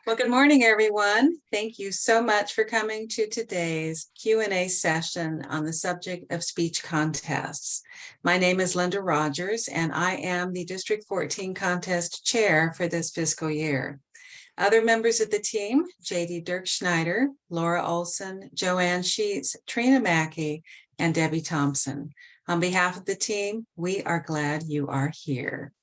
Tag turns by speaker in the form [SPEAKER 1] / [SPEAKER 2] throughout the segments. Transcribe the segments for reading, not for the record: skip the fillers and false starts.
[SPEAKER 1] Well, good morning, everyone. Thank you so much for coming to today's Q&A session on the subject of speech contests. My name is Linda Rogers, and I am the District 14 Contest Chair for this fiscal year. Other members of the team, J.D. Dirk Schneider, Laura Olson, Joanne Sheets, Trina Mackey, and Debbie Thompson. On behalf of the team, we are glad you are here.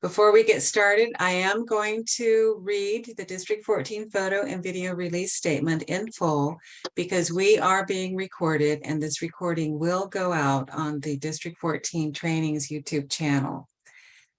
[SPEAKER 1] Before we get started, I am going to read the District 14 photo and video release statement in full because we are being recorded and this recording will go out on the District 14 Training's YouTube channel.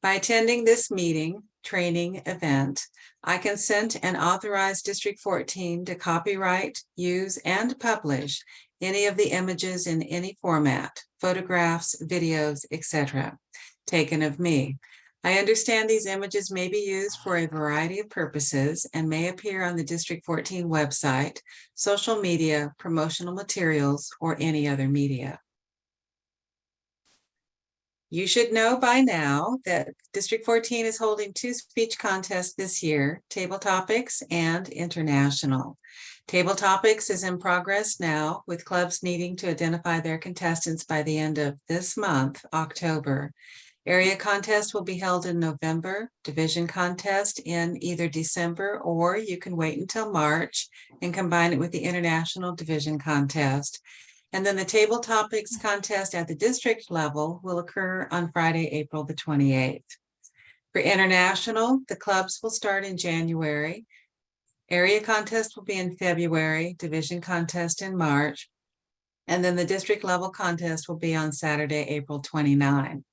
[SPEAKER 1] By attending this meeting, training event, I consent and authorize District 14 to copyright, use, and publish any of the images in any format, photographs, videos, etc., taken of me. I understand these images may be used for a variety of purposes and may appear on the District 14 website, social media, promotional materials, or any other media. You should know by now that District 14 is holding 2 speech contests this year, Table Topics and International. Table Topics is in progress now, with clubs needing to identify their contestants by the end of this month, October. Area contest will be held in November, division contest in either December, or you can wait until March and combine it with the international division contest. And then the table topics contest at the district level will occur on Friday, April the 28th. For international, the clubs will start in January. Area contest will be in February, division contest in March, and then the district level contest will be on Saturday, April 29.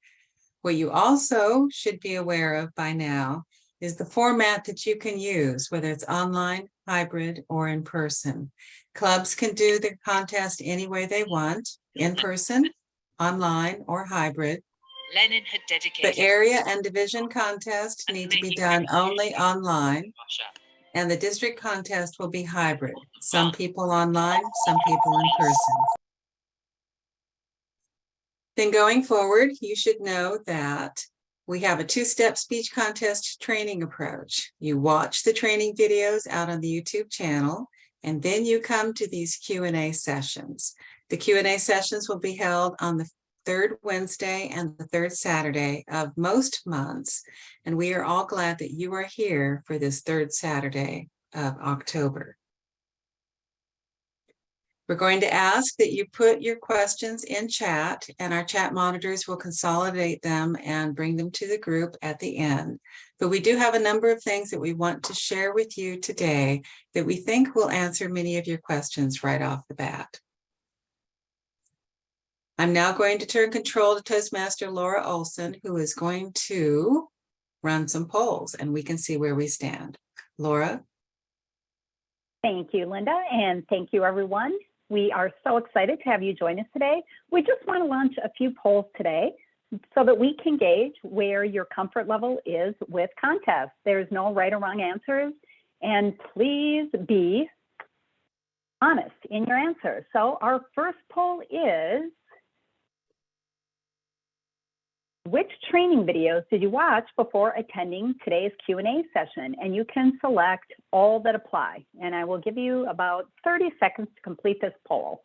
[SPEAKER 1] What you also should be aware of by now is the format that you can use, whether it's online, hybrid, or in person. Clubs can do the contest any way they want, in person, online, or hybrid.
[SPEAKER 2] Lenin had dedicated.
[SPEAKER 1] The area and division contest need to be done only online, and the district contest will be hybrid. Some people online, some people in person. Then going forward, you should know that we have a 2-step speech contest training approach. You watch the training videos out on the YouTube channel, and then you come to these Q&A sessions. The Q&A sessions will be held on the 3rd Wednesday and the 3rd Saturday of most months, and we are all glad that you are here for this 3rd Saturday of October. We're going to ask that you put your questions in chat, and our chat monitors will consolidate them and bring them to the group at the end. But we do have a number of things that we want to share with you today that we think will answer many of your questions right off the bat. I'm now going to turn control to Toastmaster Laura Olson, who is going to run some polls, and we can see where we stand. Laura?
[SPEAKER 3] Thank you, Linda, and thank you, everyone. We are so excited to have you join us today. We just want to launch a few polls today so that we can gauge where your comfort level is with contests. There's no right or wrong answers, and please be honest in your answers. So our first poll is, which training videos did you watch before attending today's Q&A session? And you can select all that apply. And I will give you about 30 seconds to complete this poll.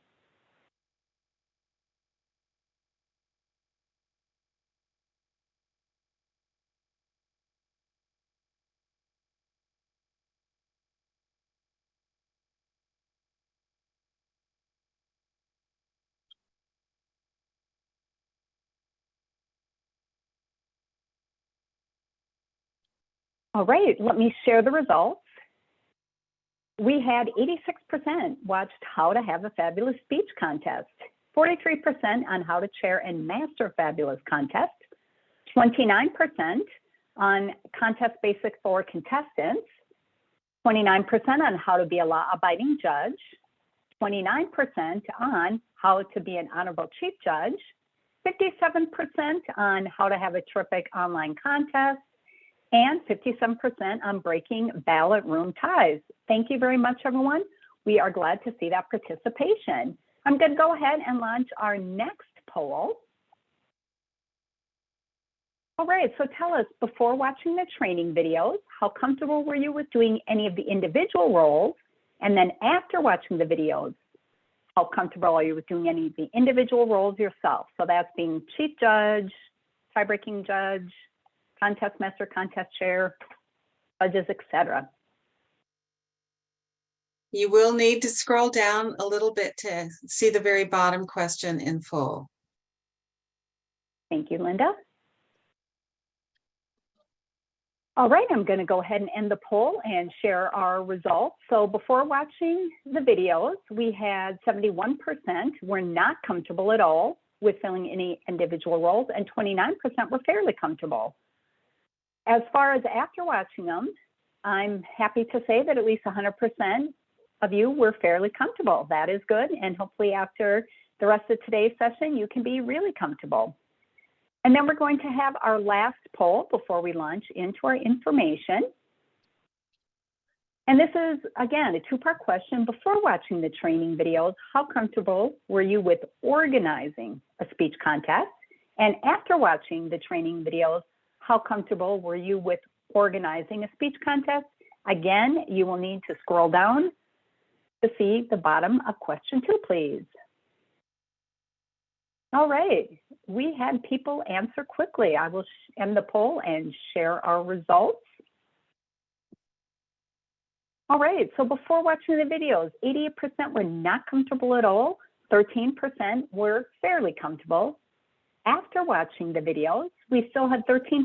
[SPEAKER 3] All right, let me share the results. We had 86% watched How to Have a Fabulous Speech Contest, 43% on How to Chair and Master Fabulous Contest, 29% on Contest Basics for Contestants, 29% on How to Be a Law-Abiding Judge, 29% on How to Be an Honorable Chief Judge, 57% on How to Have a Terrific Online Contest, and 57% on breaking ballot room ties. Thank you very much, everyone. We are glad to see that participation. I'm going to go ahead and launch our next poll. All right, so tell us, before watching the training videos, how comfortable were you with doing any of the individual roles? And then after watching the videos, how comfortable are you with doing any of the individual roles yourself? So that's being chief judge, tie-breaking judge, contest master, contest chair, judges, etc.
[SPEAKER 1] You will need to scroll down a little bit to see the very bottom question in full.
[SPEAKER 3] Thank you, Linda. All right, I'm going to go ahead and end the poll and share our results. So before watching the videos, we had 71% were not comfortable at all with filling any individual roles, and 29% were fairly comfortable. As far as after watching them, I'm happy to say that at least 100% of you were fairly comfortable. That is good, and hopefully after the rest of today's session, you can be really comfortable. And then we're going to have our last poll before we launch into our information. And this is, again, a two-part question. Before watching the training videos, how comfortable were you with organizing a speech contest? And after watching the training videos, how comfortable were you with organizing a speech contest? Again, you will need to scroll down to see the bottom of question 2, please. All right, we had people answer quickly. I will end the poll and share our results. All right, so before watching the videos, 88% were not comfortable at all. 13% were fairly comfortable. After watching the videos, we still had 13%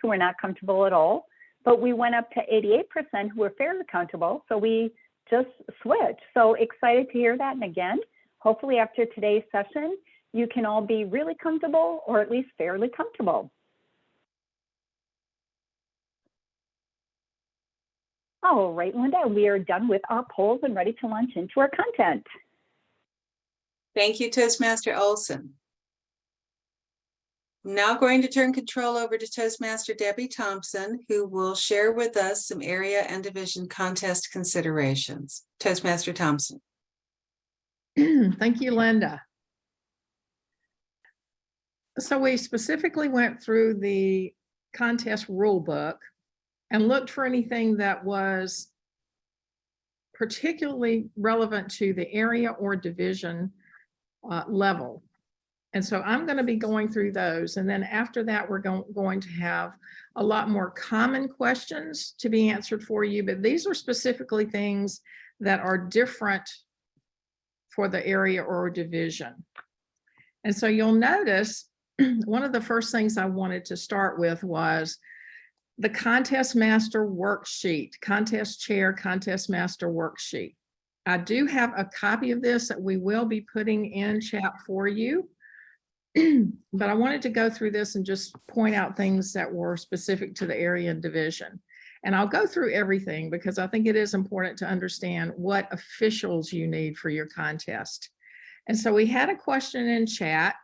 [SPEAKER 3] who were not comfortable at all, but we went up to 88% who were fairly comfortable. So we just switched. So excited to hear that. And again, hopefully after today's session, you can all be really comfortable or at least fairly comfortable. All right, Linda, we are done with our polls and ready to launch into our content.
[SPEAKER 1] Thank you, Toastmaster Olson. I'm now going to turn control over to Toastmaster Debbie Thompson, who will share with us some area and division contest considerations. Toastmaster Thompson.
[SPEAKER 4] Thank you, Linda. So we specifically went through the contest rule book and looked for anything that was particularly relevant to the area or division level. And so I'm going to be going through those. And then after that, we're going to have a lot more common questions to be answered for you. But these are specifically things that are different for the area or division. And so you'll notice one of the first things I wanted to start with was the contest master worksheet, contest chair, contest master worksheet. I do have a copy of this that we will be putting in chat for you, but I wanted to go through this and just point out things that were specific to the area and division. And I'll go through everything because I think it is important to understand what officials you need for your contest. And so we had a question in chat.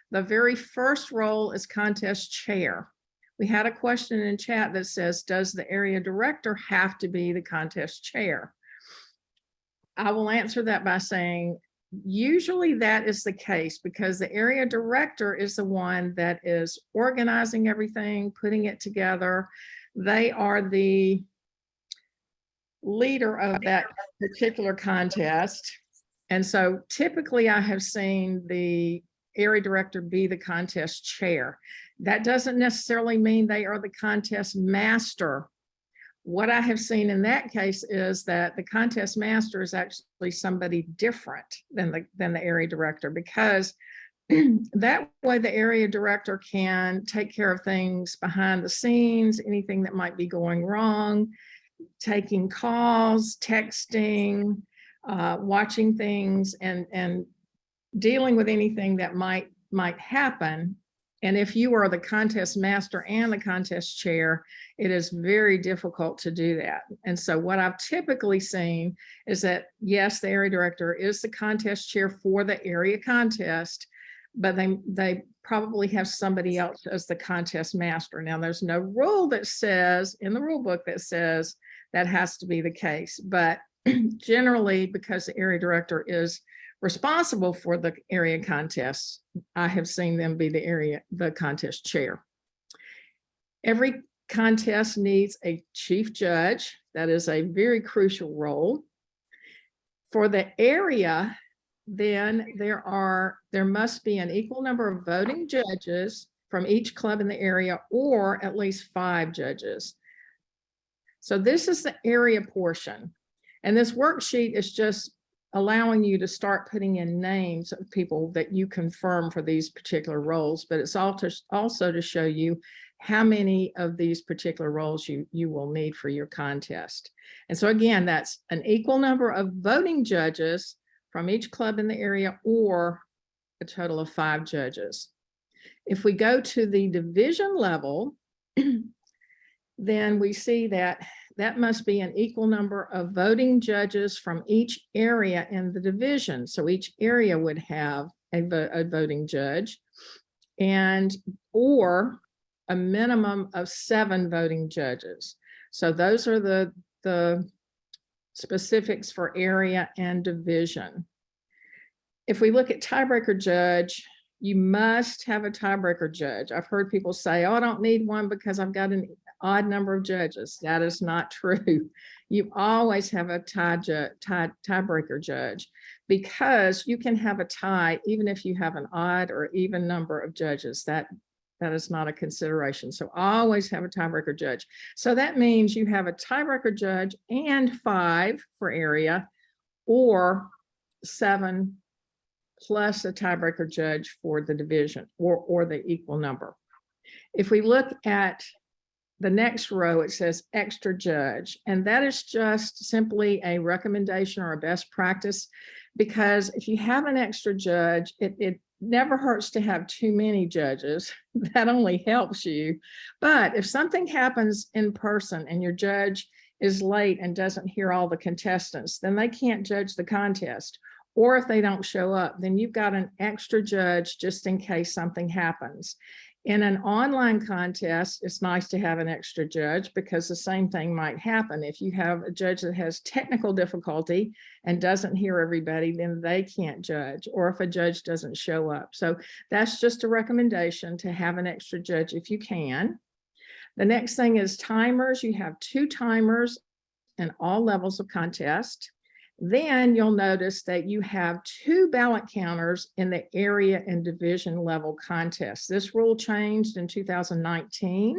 [SPEAKER 4] The very first role is contest chair. We had a question in chat that says, does the area director have to be the contest chair? I will answer that by saying, usually that is the case because the area director is the one that is organizing everything, putting it together. They are the leader of that particular contest. And so typically I have seen the area director be the contest chair. That doesn't necessarily mean they are the contest master. What I have seen in that case is that the contest master is actually somebody different than the area director, because that way the area director can take care of things behind the scenes, anything that might be going wrong, taking calls, texting, watching things, and dealing with anything that might happen. And if you are the contest master and the contest chair, it is very difficult to do that. And so what I've typically seen is that, yes, the area director is the contest chair for the area contest, but they probably have somebody else as the contest master. Now, there's no rule that says in the rule book that says that has to be the case, but generally, because the area director is responsible for the area contests, I have seen them be the contest chair. Every contest needs a chief judge. That is a very crucial role. For the area, then there must be an equal number of voting judges from each club in the area, or at least 5 judges. So this is the area portion. And this worksheet is just allowing you to start putting in names of people that you confirm for these particular roles, but it's also to show you how many of these particular roles you will need for your contest. And so again, that's an equal number of voting judges from each club in the area, or a total of 5 judges. If we go to the division level, then we see that must be an equal number of voting judges from each area in the division. So each area would have a voting judge, or a minimum of 7 voting judges. So those are the specifics for area and division. If we look at tiebreaker judge, you must have a tiebreaker judge. I've heard people say, oh, I don't need one because I've got an odd number of judges. That is not true. You always have a tiebreaker judge, because you can have a tie even if you have an odd or even number of judges. That is not a consideration. So always have a tiebreaker judge. So that means you have a tiebreaker judge and 5 for area, or 7 plus a tiebreaker judge for the division, or the equal number. If we look at the next row, it says extra judge, and that is just simply a recommendation or a best practice, because if you have an extra judge, it never hurts to have too many judges. That only helps you. But if something happens in person and your judge is late and doesn't hear all the contestants, then they can't judge the contest. Or if they don't show up, then you've got an extra judge just in case something happens. In an online contest, it's nice to have an extra judge, because the same thing might happen. If you have a judge that has technical difficulty and doesn't hear everybody, then they can't judge, or if a judge doesn't show up. So that's just a recommendation to have an extra judge if you can. The next thing is timers. You have 2 timers in all levels of contest. Then you'll notice that you have 2 ballot counters in the area and division level contests. This rule changed in 2019.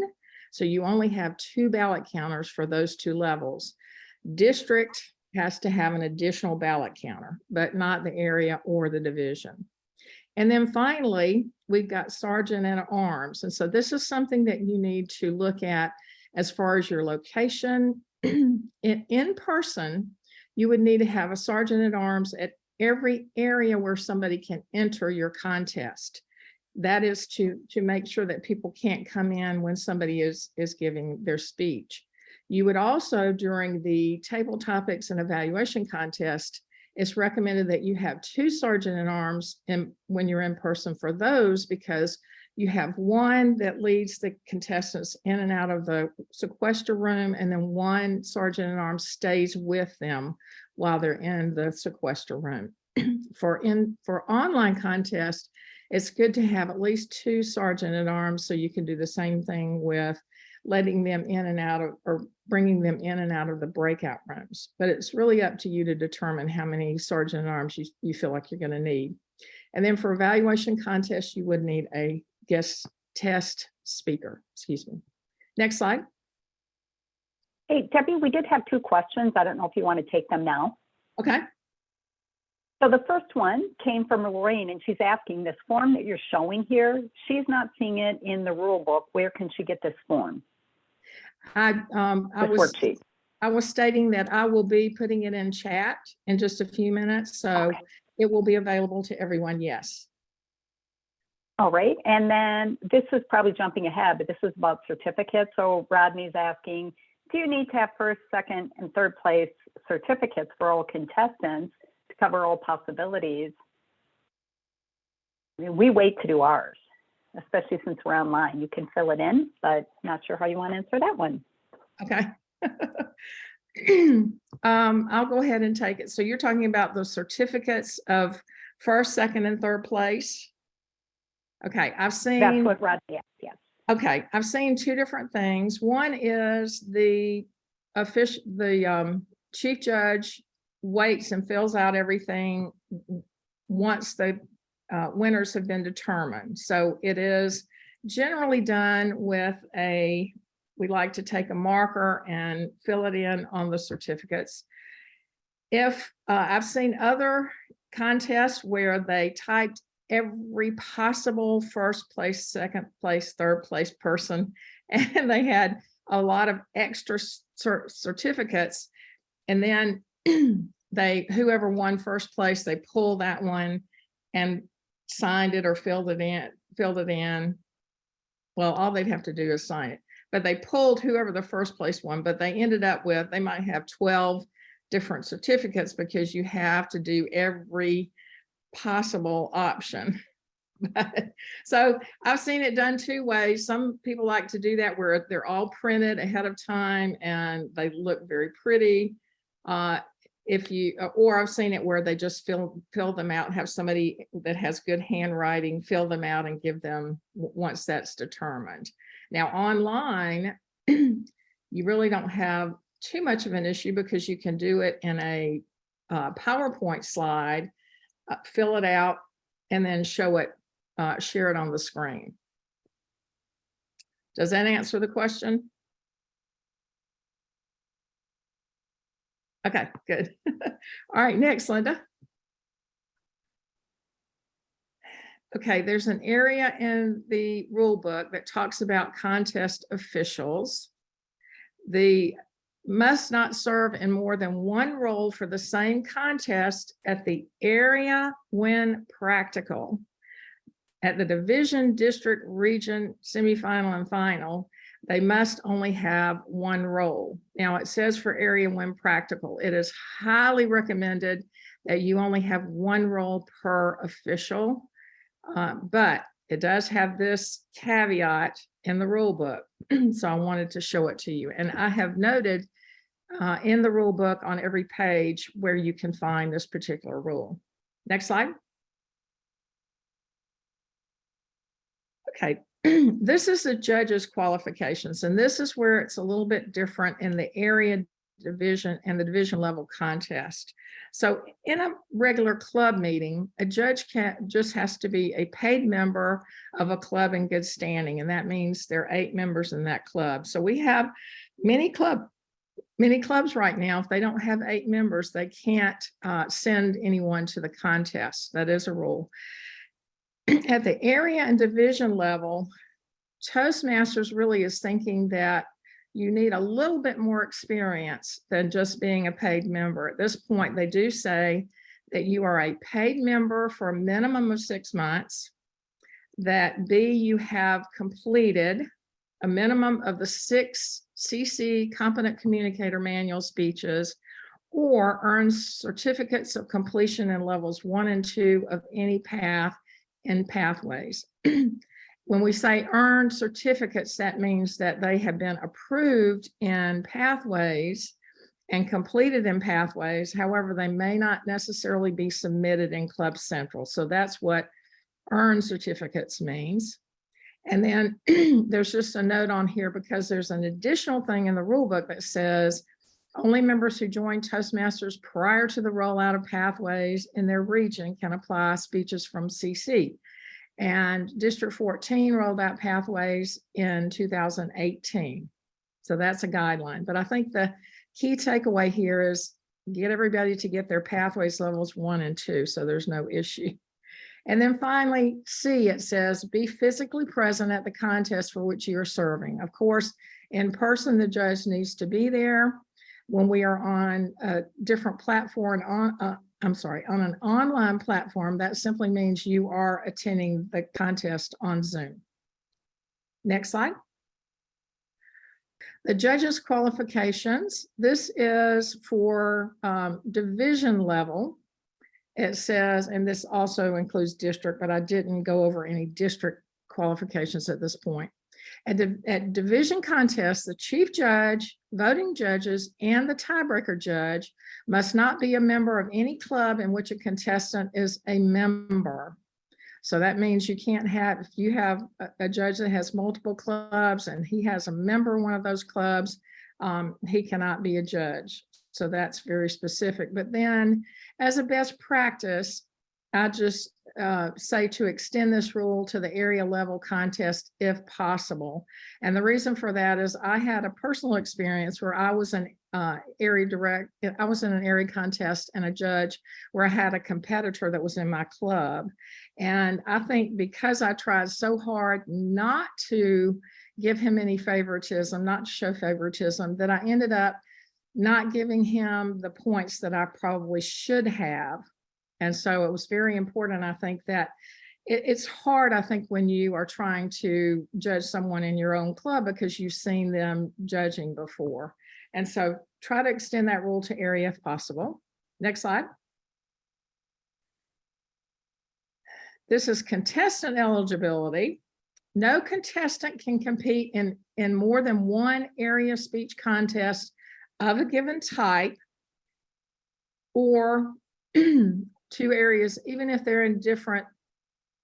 [SPEAKER 4] So you only have 2 ballot counters for those 2 levels. District has to have an additional ballot counter, but not the area or the division. And then finally, we've got sergeant at arms. And so this is something that you need to look at as far as your location. In person, you would need to have a sergeant at arms at every area where somebody can enter your contest. That is to make sure that people can't come in when somebody is giving their speech. You would also, during the table topics and evaluation contest, it's recommended that you have 2 sergeant at arms when you're in person for those, because you have one that leads the contestants in and out of the sequester room, and then 1 sergeant at arms stays with them while they're in the sequester room. For online contest, it's good to have at least 2 sergeant at arms, so you can do the same thing with letting them in and out of, or bringing them in and out of the breakout rooms. But it's really up to you to determine how many sergeant at arms you feel like you're going to need. And then for evaluation contests, you would need a guest test speaker. Excuse me. Next slide.
[SPEAKER 3] Hey, Debbie, we did have 2 questions. I don't know if you want to take them now.
[SPEAKER 4] Okay.
[SPEAKER 3] So the first one came from Lorraine, and she's asking, this form that you're showing here, she's not seeing it in the rule book. Where can she get this form? I was stating that I will be putting it in chat in just a few minutes, so okay. It will be available to everyone. Yes. All right, and then this is probably jumping ahead, but this is about certificates. So Rodney's asking, do you need to have first, second, and third place certificates for all contestants to cover all possibilities? I mean, we wait to do ours, especially since we're online. You can fill it in, but not sure how you want to answer that one. Okay. I'll go ahead and take it. So you're talking about the certificates of first, second, and third place. Okay, I've seen. That's what Rodney asked, yes.
[SPEAKER 4] Okay, I've seen two different things. One is the chief judge waits and fills out everything once the winners have been determined. So it is generally done with we like to take a marker and fill it in on the certificates. If I've seen other contests where they typed every possible first place, second place, third place person, and they had a lot of extra certificates, and then whoever won first place, they pulled that one and signed it or filled it in. Well, all they'd have to do is sign it, but they pulled whoever the first place won, but they ended up with, they might have 12 different certificates because you have to do every possible option. So I've seen it done two ways. Some people like to do that where they're all printed ahead of time and they look very pretty. Or I've seen it where they just fill them out and have somebody that has good handwriting fill them out and give them once that's determined. Now online, you really don't have too much of an issue because you can do it in a PowerPoint slide, fill it out, and then share it on the screen. Does that answer the question? Okay, good. All right, next, Linda. Okay, there's an area in the rule book that talks about contest officials. They must not serve in more than one role for the same contest at the area when practical. At the division, district, region, semifinal, and final, they must only have one role. Now it says for area when practical, it is highly recommended that you only have one role per official, but it does have this caveat in the rule book. So I wanted to show it to you. And I have noted in the rule book on every page where you can find this particular rule. Next slide. Okay, this is the judge's qualifications, and this is where it's a little bit different in the area division and the division level contest. So in a regular club meeting, a judge just has to be a paid member of a club in good standing, and that means there are 8 members in that club. So we have many clubs right now. If they don't have 8 members, they can't send anyone to the contest. That is a rule. At the area and division level, Toastmasters really is thinking that you need a little bit more experience than just being a paid member. At this point, they do say that you are a paid member for a minimum of 6 months, that B, you have completed a minimum of the 6 CC Competent Communicator Manual speeches, or earned certificates of completion in levels 1 and 2 of any path in pathways. When we say earned certificates, that means that they have been approved in pathways and completed in pathways. However, they may not necessarily be submitted in Club Central. So that's what earned certificates means. And then there's just a note on here because there's an additional thing in the rule book that says only members who joined Toastmasters prior to the rollout of pathways in their region can apply speeches from CC. And District 14 rolled out pathways in 2018. So that's a guideline. But I think the key takeaway here is get everybody to get their pathways levels 1 and 2, so there's no issue. And then finally, C, it says, be physically present at the contest for which you are serving. Of course, in person, the judge needs to be there. When we are on a different platform, on an online platform, that simply means you are attending the contest on Zoom. Next slide. The judges' qualifications. This is for division level. It says, and this also includes district, but I didn't go over any district qualifications at this point. At division contests, the chief judge, voting judges, and the tiebreaker judge must not be a member of any club in which a contestant is a member. So that means you can't have, if you have a judge that has multiple clubs and he has a member of one of those clubs, he cannot be a judge. So that's very specific. But then as a best practice, I just say to extend this rule to the area level contest if possible. And the reason for that is I had a personal experience where I was an I was in an area contest and a judge where I had a competitor that was in my club. And I think because I tried so hard not to give him any favoritism, not to show favoritism, that I ended up not giving him the points that I probably should have. And so it was very important. I think that it's hard, I think, when you are trying to judge someone in your own club because you've seen them judging before. And so try to extend that rule to area if possible. Next slide. This is contestant eligibility. No contestant can compete in more than one area speech contest of a given type or two areas, even if they're in different,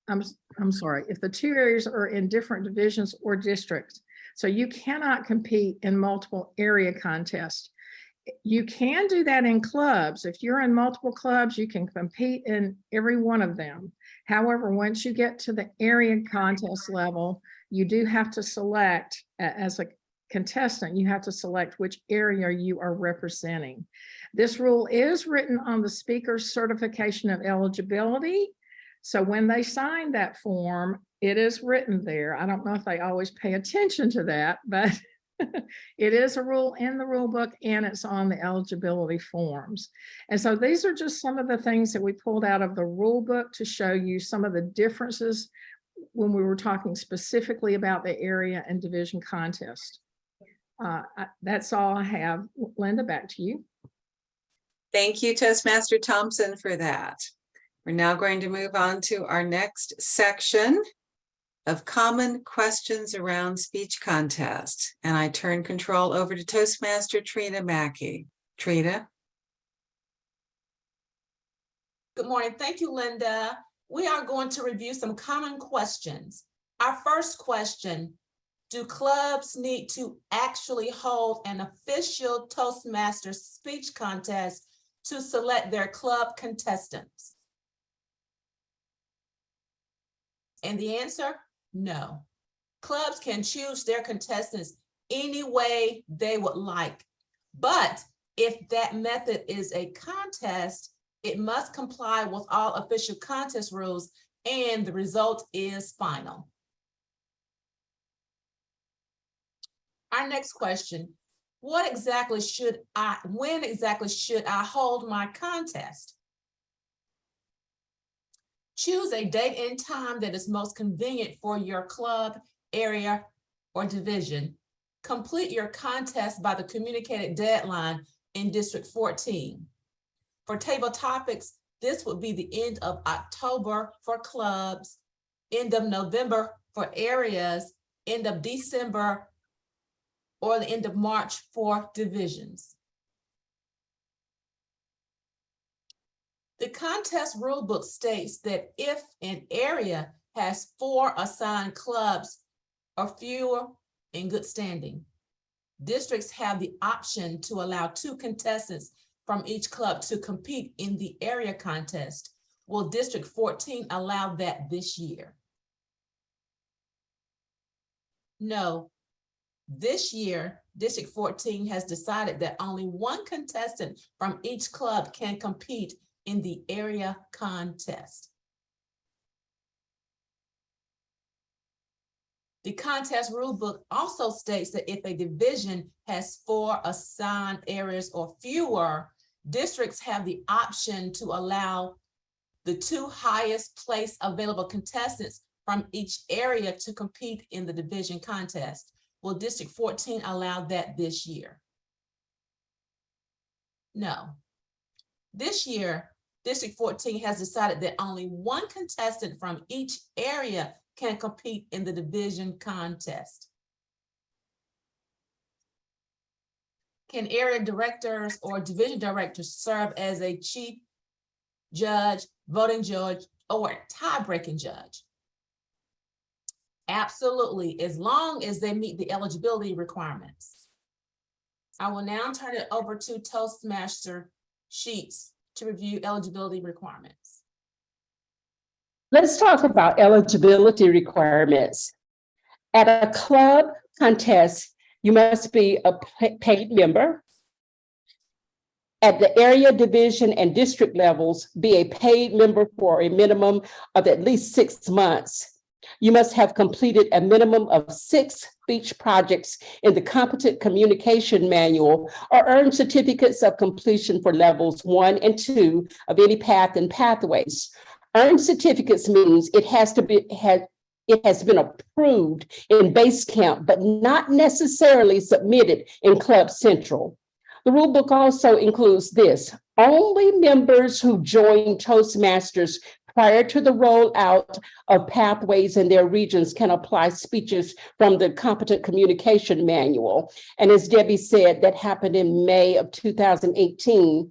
[SPEAKER 4] I'm sorry, if the two areas are in different divisions or districts. So you cannot compete in multiple area contests. You can do that in clubs. If you're in multiple clubs, you can compete in every one of them. However, once you get to the area contest level, you do have to select, as a contestant, you have to select which area you are representing. This rule is written on the speaker's certification of eligibility. So when they sign that form, it is written there. I don't know if they always pay attention to that, but it is a rule in the rule book and it's on the eligibility forms. And so these are just some of the things that we pulled out of the rule book to show you some of the differences when we were talking specifically about the area and division contest. That's all I have. Linda, back to you.
[SPEAKER 1] Thank you, Toastmaster Thompson, for that. We're now going to move on to our next section of common questions around speech contest. And I turn control over to Toastmaster Trina Mackey. Trina.
[SPEAKER 5] Good morning. Thank you, Linda. We are going to review some common questions. Our first question, do clubs need to actually hold an official Toastmasters speech contest to select their club contestants? And the answer, no. Clubs can choose their contestants any way they would like. But if that method is a contest, it must comply with all official contest rules and the result is final. Our next question, when exactly should I hold my contest? Choose a date and time that is most convenient for your club, area, or division. Complete your contest by the communicated deadline in District 14. For table topics, this would be the end of October for clubs, end of November for areas, end of December, or the end of March for divisions. The contest rulebook states that if an area has 4 assigned clubs or fewer in good standing, districts have the option to allow 2 contestants from each club to compete in the area contest. Will District 14 allow that this year? No. This year, District 14 has decided that only 1 contestant from each club can compete in the area contest. The contest rulebook also states that if a division has 4 assigned areas or fewer, districts have the option to allow the 2 highest place available contestants from each area to compete in the division contest. Will District 14 allow that this year? No. This year, District 14 has decided that only 1 contestant from each area can compete in the division contest. Can area directors or division directors serve as a chief judge, voting judge, or tie-breaking judge? Absolutely, as long as they meet the eligibility requirements. I will now turn it over to Toastmaster Sheets to review eligibility requirements.
[SPEAKER 6] Let's talk about eligibility requirements. At a club contest, you must be a paid member. At the area, division, and district levels, be a paid member for a minimum of at least 6 months. You must have completed a minimum of 6 speech projects in the Competent Communication Manual or earned certificates of completion for levels 1 and 2 of any path and pathways. Earned certificates means it has been approved in Basecamp, but not necessarily submitted in Club Central. The rulebook also includes this: only members who join Toastmasters prior to the rollout of pathways in their regions can apply speeches from the Competent Communication Manual. And as Debbie said, that happened in May of 2018.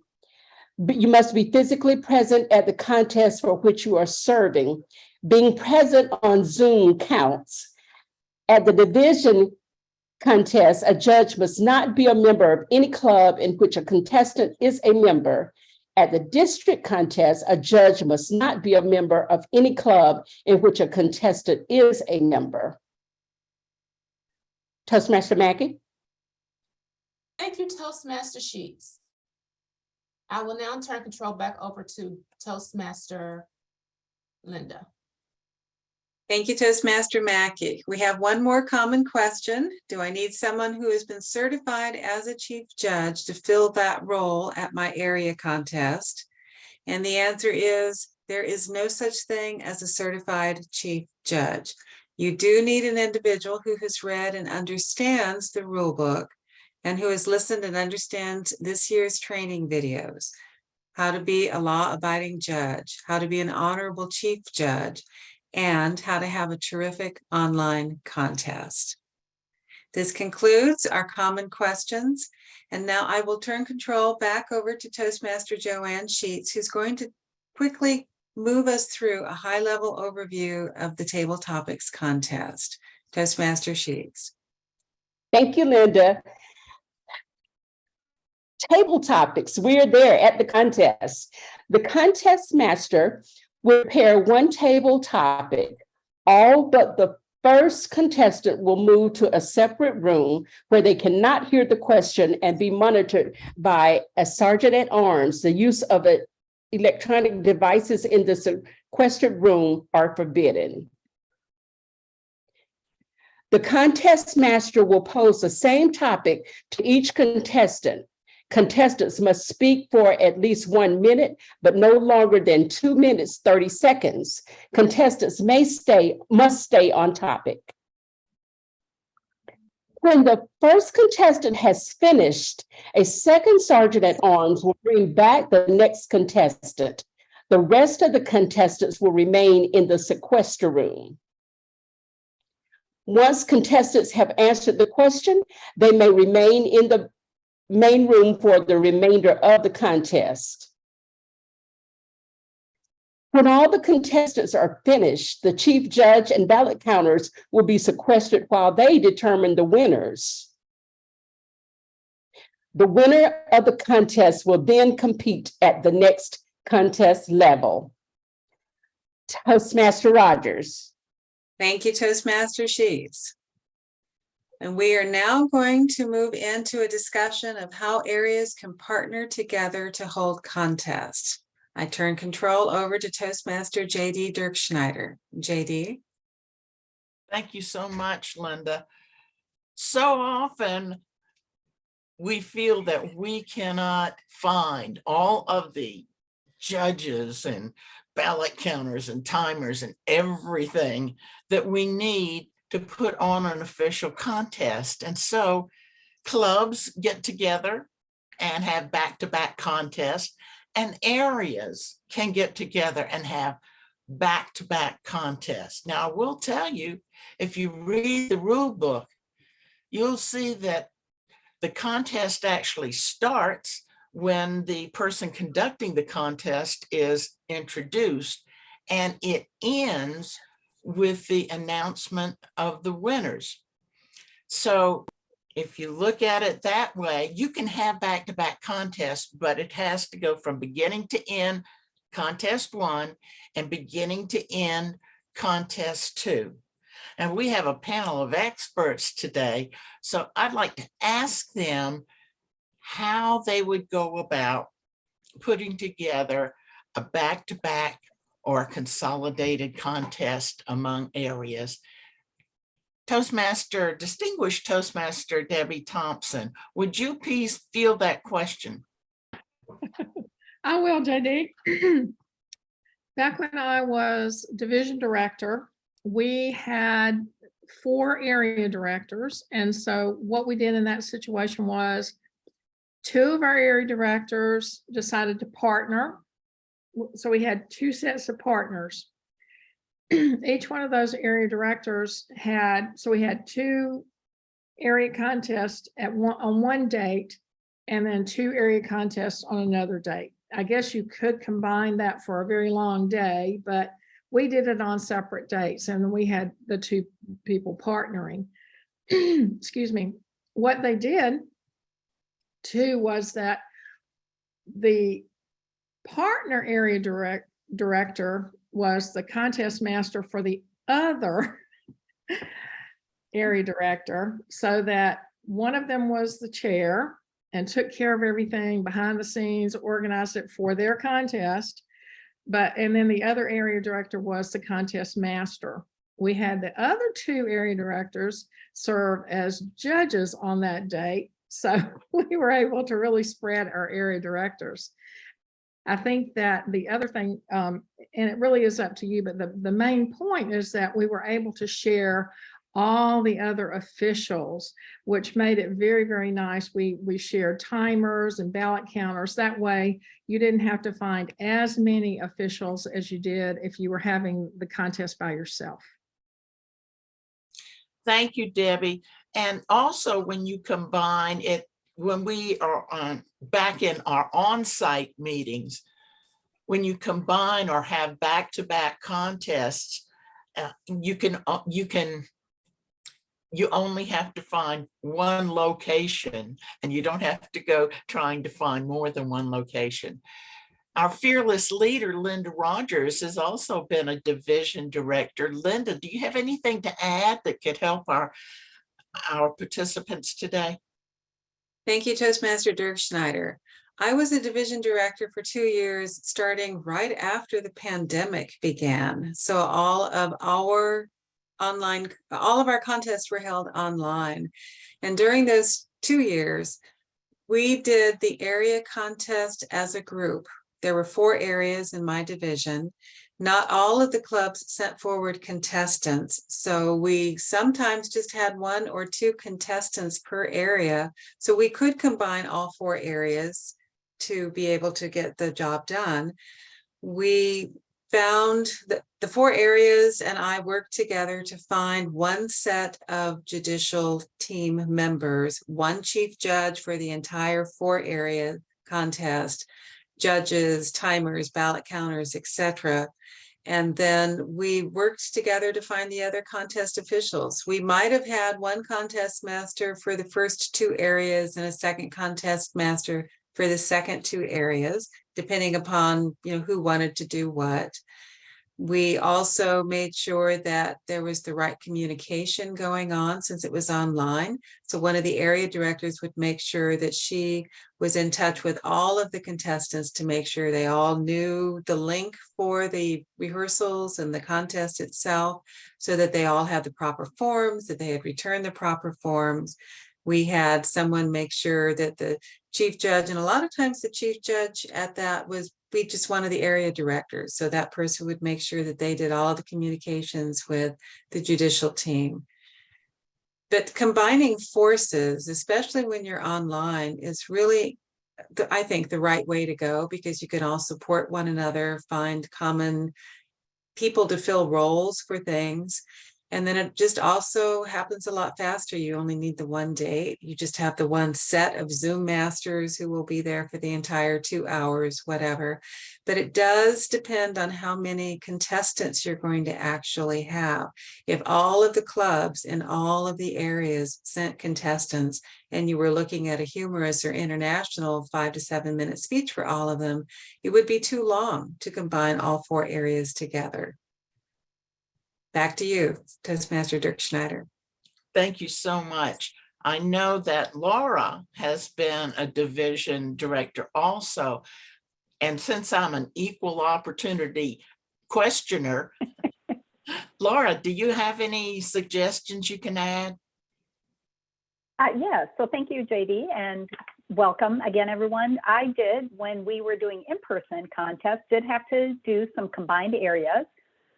[SPEAKER 6] But you must be physically present at the contest for which you are serving. Being present on Zoom counts. At the division contest, a judge must not be a member of any club in which a contestant is a member. At the district contest, a judge must not be a member of any club in which a contestant is a member. Toastmaster Mackey.
[SPEAKER 5] Thank you, Toastmaster Sheets. I will now turn control back over to Toastmaster Linda.
[SPEAKER 1] Thank you, Toastmaster Mackey. We have one more common question. Do I need someone who has been certified as a chief judge to fill that role at my area contest? And the answer is, there is no such thing as a certified chief judge. You do need an individual who has read and understands the rule book and who has listened and understands this year's training videos, how to be a law-abiding judge, how to be an honorable chief judge, and how to have a terrific online contest. This concludes our common questions. And now I will turn control back over to Toastmaster Joanne Sheets, who's going to quickly move us through a high-level overview of the Table Topics contest. Toastmaster Sheets.
[SPEAKER 6] Thank you, Linda. Table topics, we're there at the contest. The contest master will prepare one table topic. All but the first contestant will move to a separate room where they cannot hear the question and be monitored by a sergeant at arms. The use of electronic devices in the sequestered room are forbidden. The contest master will pose the same topic to each contestant. Contestants must speak for at least 1 minute, but no longer than 2 minutes, 30 seconds. Contestants must stay on topic. When the first contestant has finished, a second sergeant at arms will bring back the next contestant. The rest of the contestants will remain in the sequester room. Once contestants have answered the question, they may remain in the main room for the remainder of the contest. When all the contestants are finished, the chief judge and ballot counters will be sequestered while they determine the winners. The winner of the contest will then compete at the next contest level. Toastmaster Rogers.
[SPEAKER 1] Thank you, Toastmaster Sheets. And we are now going to move into a discussion of how areas can partner together to hold contests. I turn control over to Toastmaster JD Dirkschneider. JD.
[SPEAKER 7] Thank you so much, Linda. So often we feel that we cannot find all of the judges and ballot counters and timers and everything that we need to put on an official contest. And so clubs get together and have back-to-back contests, and areas can get together and have back-to-back contests. Now, I will tell you, if you read the rule book, you'll see that the contest actually starts when the person conducting the contest is introduced, and it ends with the announcement of the winners. So if you look at it that way, you can have back-to-back contests, but it has to go from beginning to end, contest 1, and beginning to end, contest 2. And we have a panel of experts today, so I'd like to ask them how they would go about putting together a back-to-back or consolidated contest among areas. Distinguished Toastmaster Debbie Thompson, would you please field that question?
[SPEAKER 4] I will, JD. Back when I was division director, we had 4 area directors. And so what we did in that situation was 2 of our area directors decided to partner. So we had 2 sets of partners. Each one of those area directors had, so we had 2 area contests on one date, and then 2 area contests on another date. I guess you could combine that for a very long day, but we did it on separate dates, and we had the 2 people partnering. Excuse me. What they did too was that the partner area director was the contest master for the other area director, so that one of them was the chair and took care of everything behind the scenes, organized it for their contest. And then the other area director was the contest master. We had the other 2 area directors serve as judges on that date. So we were able to really spread our area directors. I think that the other thing, and it really is up to you, but the main point is that we were able to share all the other officials, which made it very, very nice. We shared timers and ballot counters. That way you didn't have to find as many officials as you did if you were having the contest by yourself.
[SPEAKER 7] Thank you, Debbie. And also when you combine it, when we are back in our on-site meetings, when you combine or have back-to-back contests, you only have to find one location, and you don't have to go trying to find more than one location. Our fearless leader, Linda Rogers, has also been a division director. Linda, do you have anything to add that could help our participants today?
[SPEAKER 1] Thank you, Toastmaster Dirk Schneider. I was a division director for 2 years, starting right after the pandemic began. So all of our contests were held online. And during those 2 years, we did the area contest as a group. There were 4 areas in my division. Not all of the clubs sent forward contestants, so we sometimes just had 1 or 2 contestants per area, so we could combine all 4 areas to be able to get the job done. We found the 4 areas, and I worked together to find 1 set of judicial team members, 1 chief judge for the entire 4 area contest, judges, timers, ballot counters, etc. And then we worked together to find the other contest officials. We might have had 1 contest master for the first 2 areas and a second contest master for the second 2 areas, depending upon who wanted to do what. We also made sure that there was the right communication going on since it was online. So one of the area directors would make sure that she was in touch with all of the contestants to make sure they all knew the link for the rehearsals and the contest itself, so that they all had the proper forms, that they had returned the proper forms. We had someone make sure that the chief judge, and a lot of times the chief judge at that was just one of the area directors. So that person would make sure that they did all the communications with the judicial team. But combining forces, especially when you're online, is really, I think, the right way to go, because you can all support one another, find common people to fill roles for things. And then it just also happens a lot faster. You only need the one date. You just have the one set of Zoom masters who will be there for the entire 2 hours, whatever. But it does depend on how many contestants you're going to actually have. If all of the clubs in all of the areas sent contestants and you were looking at a humorous or international 5 to 7 minute speech for all of them, it would be too long to combine all 4 areas together. Back to you, Toastmaster Dirk Schneider.
[SPEAKER 7] Thank you so much. I know that Laura has been a division director also. And since I'm an equal opportunity questioner, Laura, do you have any suggestions you can add?
[SPEAKER 3] Yeah, so thank you, JD, and welcome again, everyone. I did, when we were doing in-person contests, did have to do some combined areas.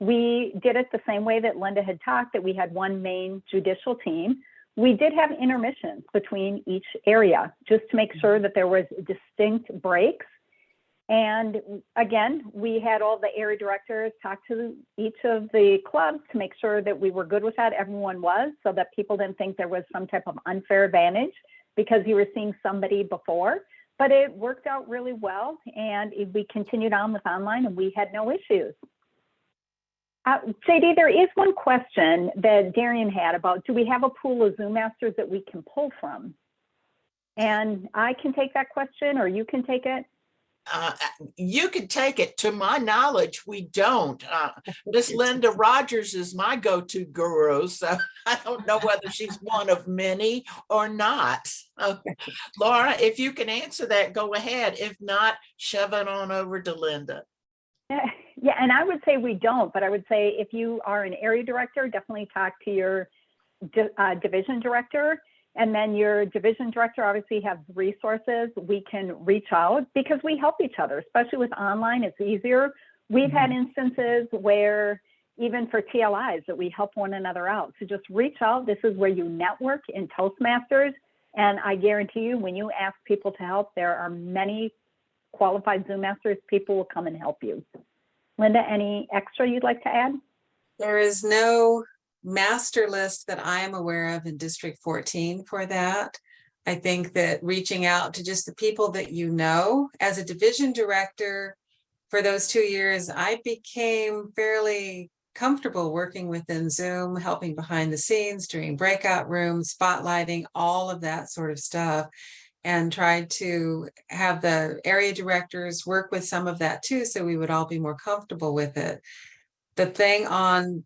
[SPEAKER 3] We did it the same way that Linda had talked, that we had one main judicial team. We did have intermissions between each area, just to make sure that there was distinct breaks. And again, we had all the area directors talk to each of the clubs to make sure that we were good with that. Everyone was, so that people didn't think there was some type of unfair advantage because you were seeing somebody before. But it worked out really well, and we continued on with online, and we had no issues. JD, there is one question that Darian had about, do we have a pool of Zoom masters that we can pull from? And I can take that question, or you can take it.
[SPEAKER 7] You can take it. To my knowledge, we don't. Miss Linda Rogers is my go-to guru, so I don't know whether she's one of many or not. Laura, if you can answer that, go ahead. If not, shove it on over to Linda.
[SPEAKER 3] Yeah, and I would say we don't, but I would say if you are an area director, definitely talk to your division director. And then your division director obviously has resources. We can reach out because we help each other, especially with online, it's easier. We've had instances where even for TLIs that we help one another out. So just reach out. This is where you network in Toastmasters. And I guarantee you, when you ask people to help, there are many qualified Zoom masters. People will come and help you. Linda, any extra you'd like to add?
[SPEAKER 1] There is no master list that I am aware of in District 14 for that. I think that reaching out to just the people that you know, as a division director for those 2 years, I became fairly comfortable working within Zoom, helping behind the scenes, doing breakout rooms, spotlighting, all of that sort of stuff, and tried to have the area directors work with some of that too, so we would all be more comfortable with it. The thing on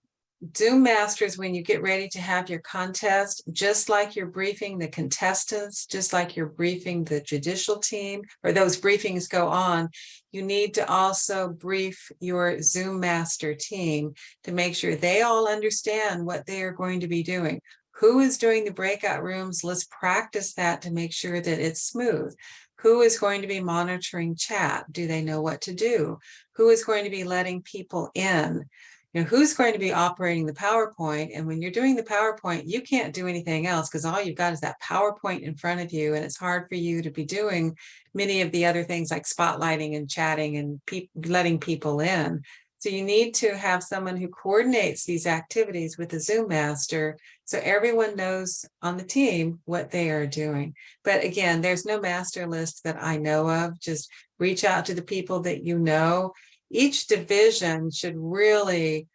[SPEAKER 1] Zoom Masters, when you get ready to have your contest, just like you're briefing the contestants, just like you're briefing the judicial team, or those briefings go on, you need to also brief your Zoom Master team to make sure they all understand what they are going to be doing. Who is doing the breakout rooms? Let's practice that to make sure that it's smooth. Who is going to be monitoring chat? Do they know what to do? Who is going to be letting people in? You know, who's going to be operating the PowerPoint? And when you're doing the PowerPoint, you can't do anything else because all you've got is that PowerPoint in front of you, and it's hard for you to be doing many of the other things like spotlighting and chatting and letting people in. So you need to have someone who coordinates these activities with the Zoom master so everyone knows on the team what they are doing. But again, there's no master list that I know of. Just reach out to the people that you know. Each division should really,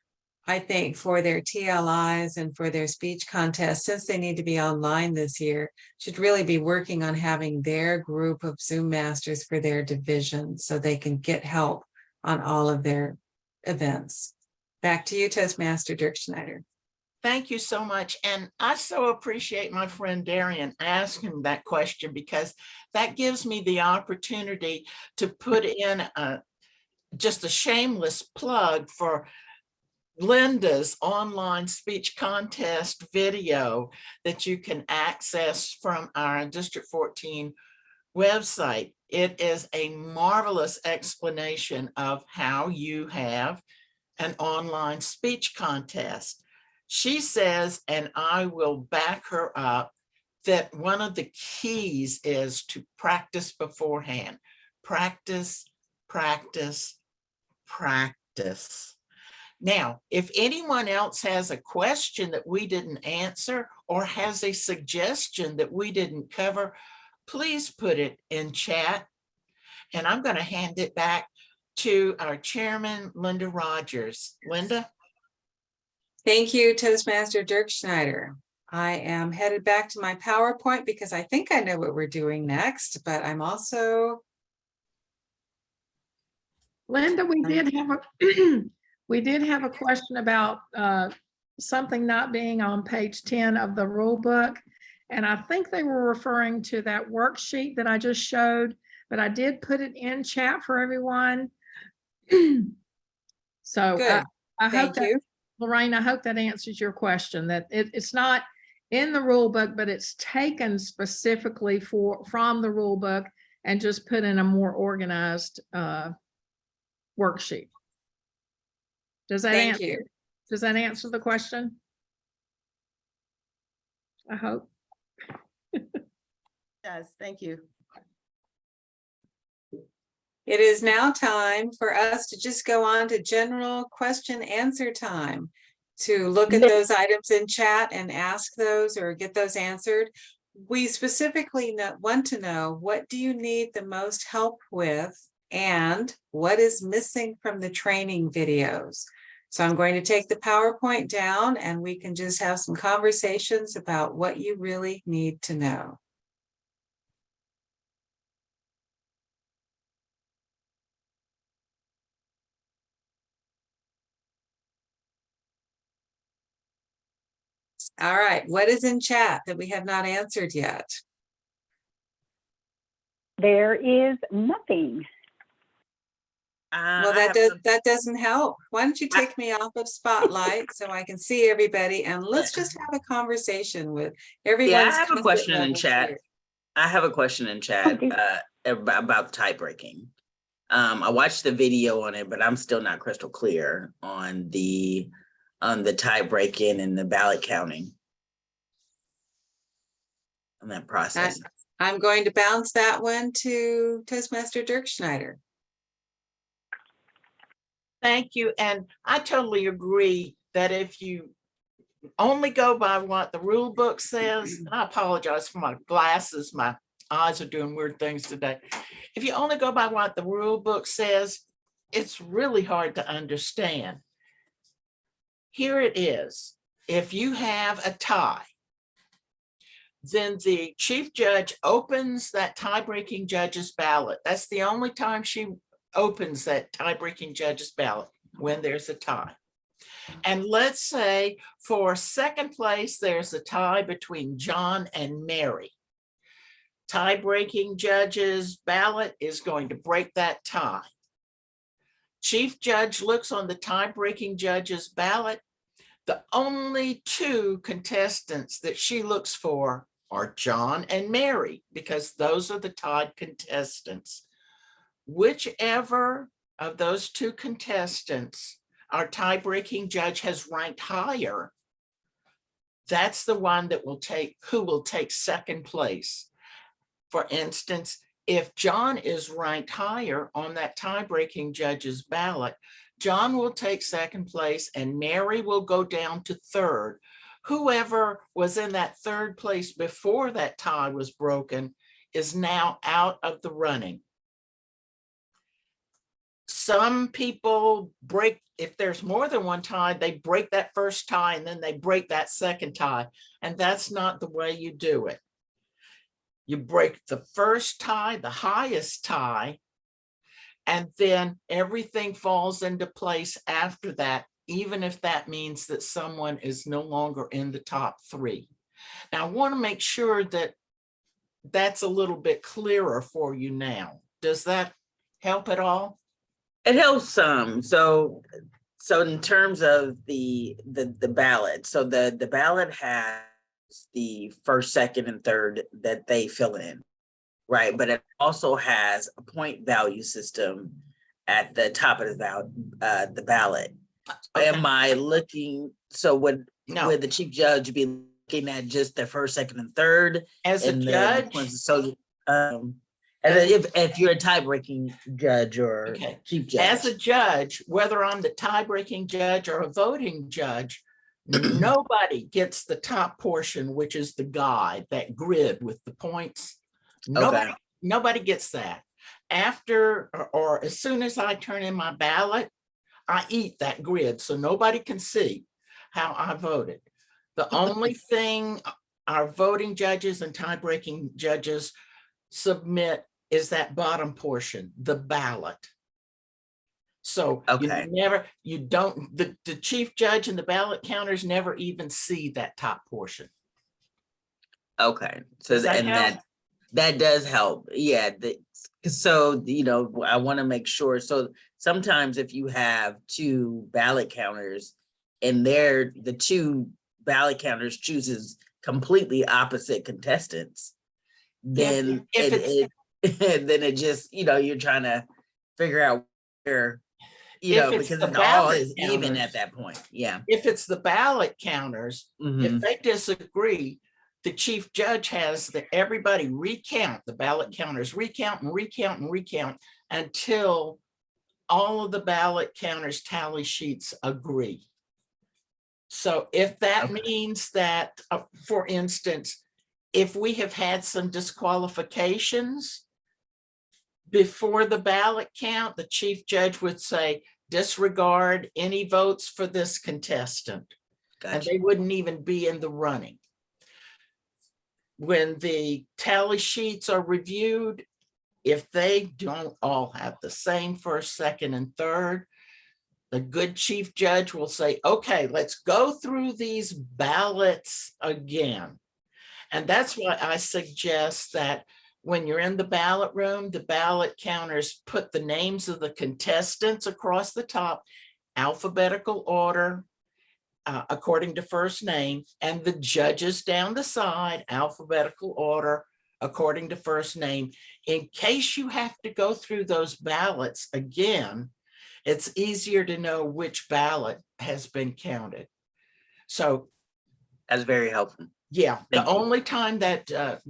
[SPEAKER 1] I think, for their TLIs and for their speech contests, since they need to be online this year, should really be working on having their group of Zoom masters for their division so they can get help on all of their events. Back to you, Toastmaster Dirk Schneider.
[SPEAKER 7] Thank you so much. And I so appreciate my friend Darian asking that question, because that gives me the opportunity to put in just a shameless plug for Linda's online speech contest video that you can access from our District 14 website. It is a marvelous explanation of how you have an online speech contest. She says, and I will back her up, that one of the keys is to practice beforehand. Practice, practice, practice. Now, if anyone else has a question that we didn't answer or has a suggestion that we didn't cover, please put it in chat. And I'm going to hand it back to our chairman, Linda Rogers. Linda?
[SPEAKER 1] Thank you, Toastmaster Dirk Schneider. I am headed back to my PowerPoint because I think I know what we're doing next, but I'm also,
[SPEAKER 4] Linda, we did have a, we did have a question about something not being on page 10 of the rule book. And I think they were referring to that worksheet that I just showed, but I did put it in chat for everyone. So
[SPEAKER 1] good,
[SPEAKER 4] I hope
[SPEAKER 1] thank
[SPEAKER 4] that,
[SPEAKER 1] you.
[SPEAKER 4] Lorraine, I hope that answers your question, that it's not in the rule book, but it's taken specifically from the rule book and just put in a more organized worksheet. Does that
[SPEAKER 1] Thank
[SPEAKER 4] answer?
[SPEAKER 1] you.
[SPEAKER 4] Does that answer the question? I hope.
[SPEAKER 8] Yes, thank you.
[SPEAKER 1] It is now time for us to just go on to general question answer time, to look at those items in chat and ask those or get those answered. We specifically want to know, what do you need the most help with and what is missing from the training videos? So I'm going to take the PowerPoint down and we can just have some conversations about what you really need to know. All right, what is in chat that we have not answered yet?
[SPEAKER 3] There is nothing.
[SPEAKER 1] Well, that doesn't help. Why don't you take me off of spotlight so I can see everybody, and let's just have a conversation with everyone.
[SPEAKER 9] Yeah, I have a question in chat. I have a question in chat about tie breaking. I watched the video on it, but I'm still not crystal clear on the tie breaking and the ballot counting and that process.
[SPEAKER 1] I'm going to bounce that one to Toastmaster Dirk Schneider.
[SPEAKER 7] Thank you. And I totally agree that if you only go by what the rule book says, and I apologize for my glasses, my eyes are doing weird things today. If you only go by what the rule book says, it's really hard to understand. Here it is. If you have a tie, then the chief judge opens that tie-breaking judge's ballot. That's the only time she opens that tie-breaking judge's ballot, when there's a tie. And let's say for second place, there's a tie between John and Mary. Tie-breaking judge's ballot is going to break that tie. Chief judge looks on the tie-breaking judge's ballot. The only two contestants that she looks for are John and Mary, because those are the tied contestants. Whichever of those two contestants our tie-breaking judge has ranked higher, that's the one that who will take second place. For instance, if John is ranked higher on that tie-breaking judge's ballot, John will take second place and Mary will go down to third. Whoever was in that third place before that tie was broken is now out of the running. Some people break, if there's more than one tie, they break that first tie and then they break that second tie. And that's not the way you do it. You break the first tie, the highest tie, and then everything falls into place after that, even if that means that someone is no longer in the top three. Now, I want to make sure that that's a little bit clearer for you now. Does that help at all?
[SPEAKER 9] It helps some. So in terms of the ballot, so the ballot has the first, second, and third that they fill in, right? But it also has a point value system at the top of the ballot. Okay. Am I looking? So would the chief judge be looking at just the first, second, and third
[SPEAKER 7] as a judge?
[SPEAKER 9] So And then if you're a tie-breaking judge or
[SPEAKER 7] Okay.
[SPEAKER 9] chief
[SPEAKER 7] As a
[SPEAKER 9] judge.
[SPEAKER 7] judge, whether I'm the tie-breaking judge or a voting judge, nobody gets the top portion, which is the guide, that grid with the points. Nobody gets that. After or as soon as I turn in my ballot, I eat that grid so nobody can see how I voted. The only thing our voting judges and tie-breaking judges submit is that bottom portion, the ballot. So
[SPEAKER 9] Okay.
[SPEAKER 7] the chief judge and the ballot counters never even see that top portion.
[SPEAKER 9] Okay, so
[SPEAKER 7] Does that
[SPEAKER 9] and
[SPEAKER 7] help?
[SPEAKER 9] that does help. Yeah, so I want to make sure. So sometimes if you have two ballot counters and the two ballot counters chooses completely opposite contestants, then
[SPEAKER 7] If it's
[SPEAKER 9] then it just, you're trying to figure out where,
[SPEAKER 7] If it's
[SPEAKER 9] because
[SPEAKER 7] the
[SPEAKER 9] it all
[SPEAKER 7] ballot
[SPEAKER 9] is even
[SPEAKER 7] counters.
[SPEAKER 9] at that point. Yeah.
[SPEAKER 7] if it's the ballot counters,
[SPEAKER 9] Mhm.
[SPEAKER 7] if they disagree, the chief judge has everybody recount, the ballot counters recount and recount and recount until all of the ballot counters tally sheets agree. So if that
[SPEAKER 9] Okay.
[SPEAKER 7] means that, for instance, if we have had some disqualifications before the ballot count, the chief judge would say, disregard any votes for this contestant. And
[SPEAKER 9] Gotcha.
[SPEAKER 7] they wouldn't even be in the running. When the tally sheets are reviewed, if they don't all have the same first, second, and third, the good chief judge will say, okay, let's go through these ballots again. And that's why I suggest that when you're in the ballot room, the ballot counters put the names of the contestants across the top, alphabetical order, according to first name, and the judges down the side, alphabetical order, according to first name. In case you have to go through those ballots again, it's easier to know which ballot has been counted. So
[SPEAKER 9] That's very helpful.
[SPEAKER 7] yeah,
[SPEAKER 9] Thank
[SPEAKER 7] the
[SPEAKER 9] you.
[SPEAKER 7] only time that the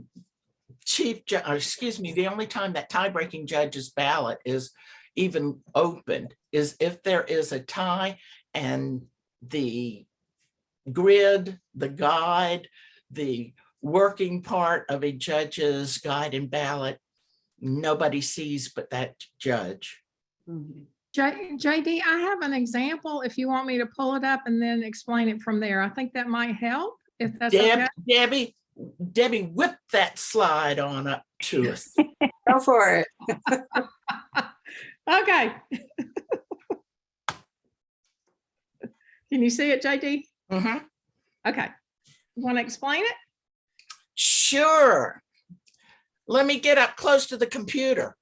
[SPEAKER 7] only time that tie-breaking judge's ballot is even opened is if there is a tie and the grid, the guide, the working part of a judge's guide and ballot, nobody sees but that judge.
[SPEAKER 4] JD, I have an example if you want me to pull it up and then explain it from there. I think that might help, if that's okay.
[SPEAKER 7] Debbie, whip that slide on up to us.
[SPEAKER 1] Go for it.
[SPEAKER 4] Okay. Can you see it, JD?
[SPEAKER 7] Mhm.
[SPEAKER 4] Okay. You want to explain it?
[SPEAKER 7] Sure. Let me get up close to the computer.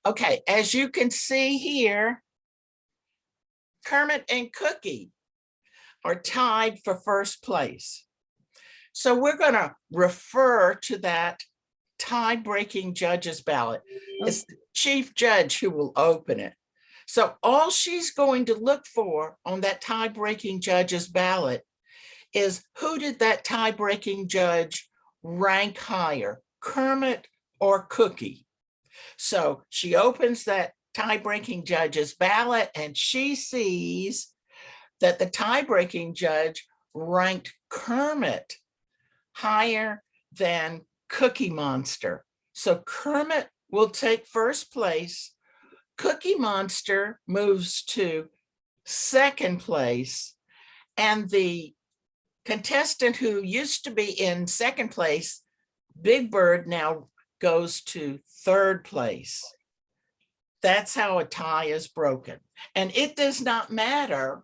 [SPEAKER 7] Okay, as you can see here, Kermit and Cookie are tied for first place. So we're going to refer to that tie-breaking judge's ballot. It's the chief judge who will open it. So all she's going to look for on that tie-breaking judge's ballot is who did that tie-breaking judge rank higher, Kermit or Cookie? So she opens that tie-breaking judge's ballot and she sees that the tie-breaking judge ranked Kermit higher than Cookie Monster. So Kermit will take first place. Cookie Monster moves to second place. And the contestant who used to be in second place, Big Bird, now goes to third place. That's how a tie is broken. And it does not matter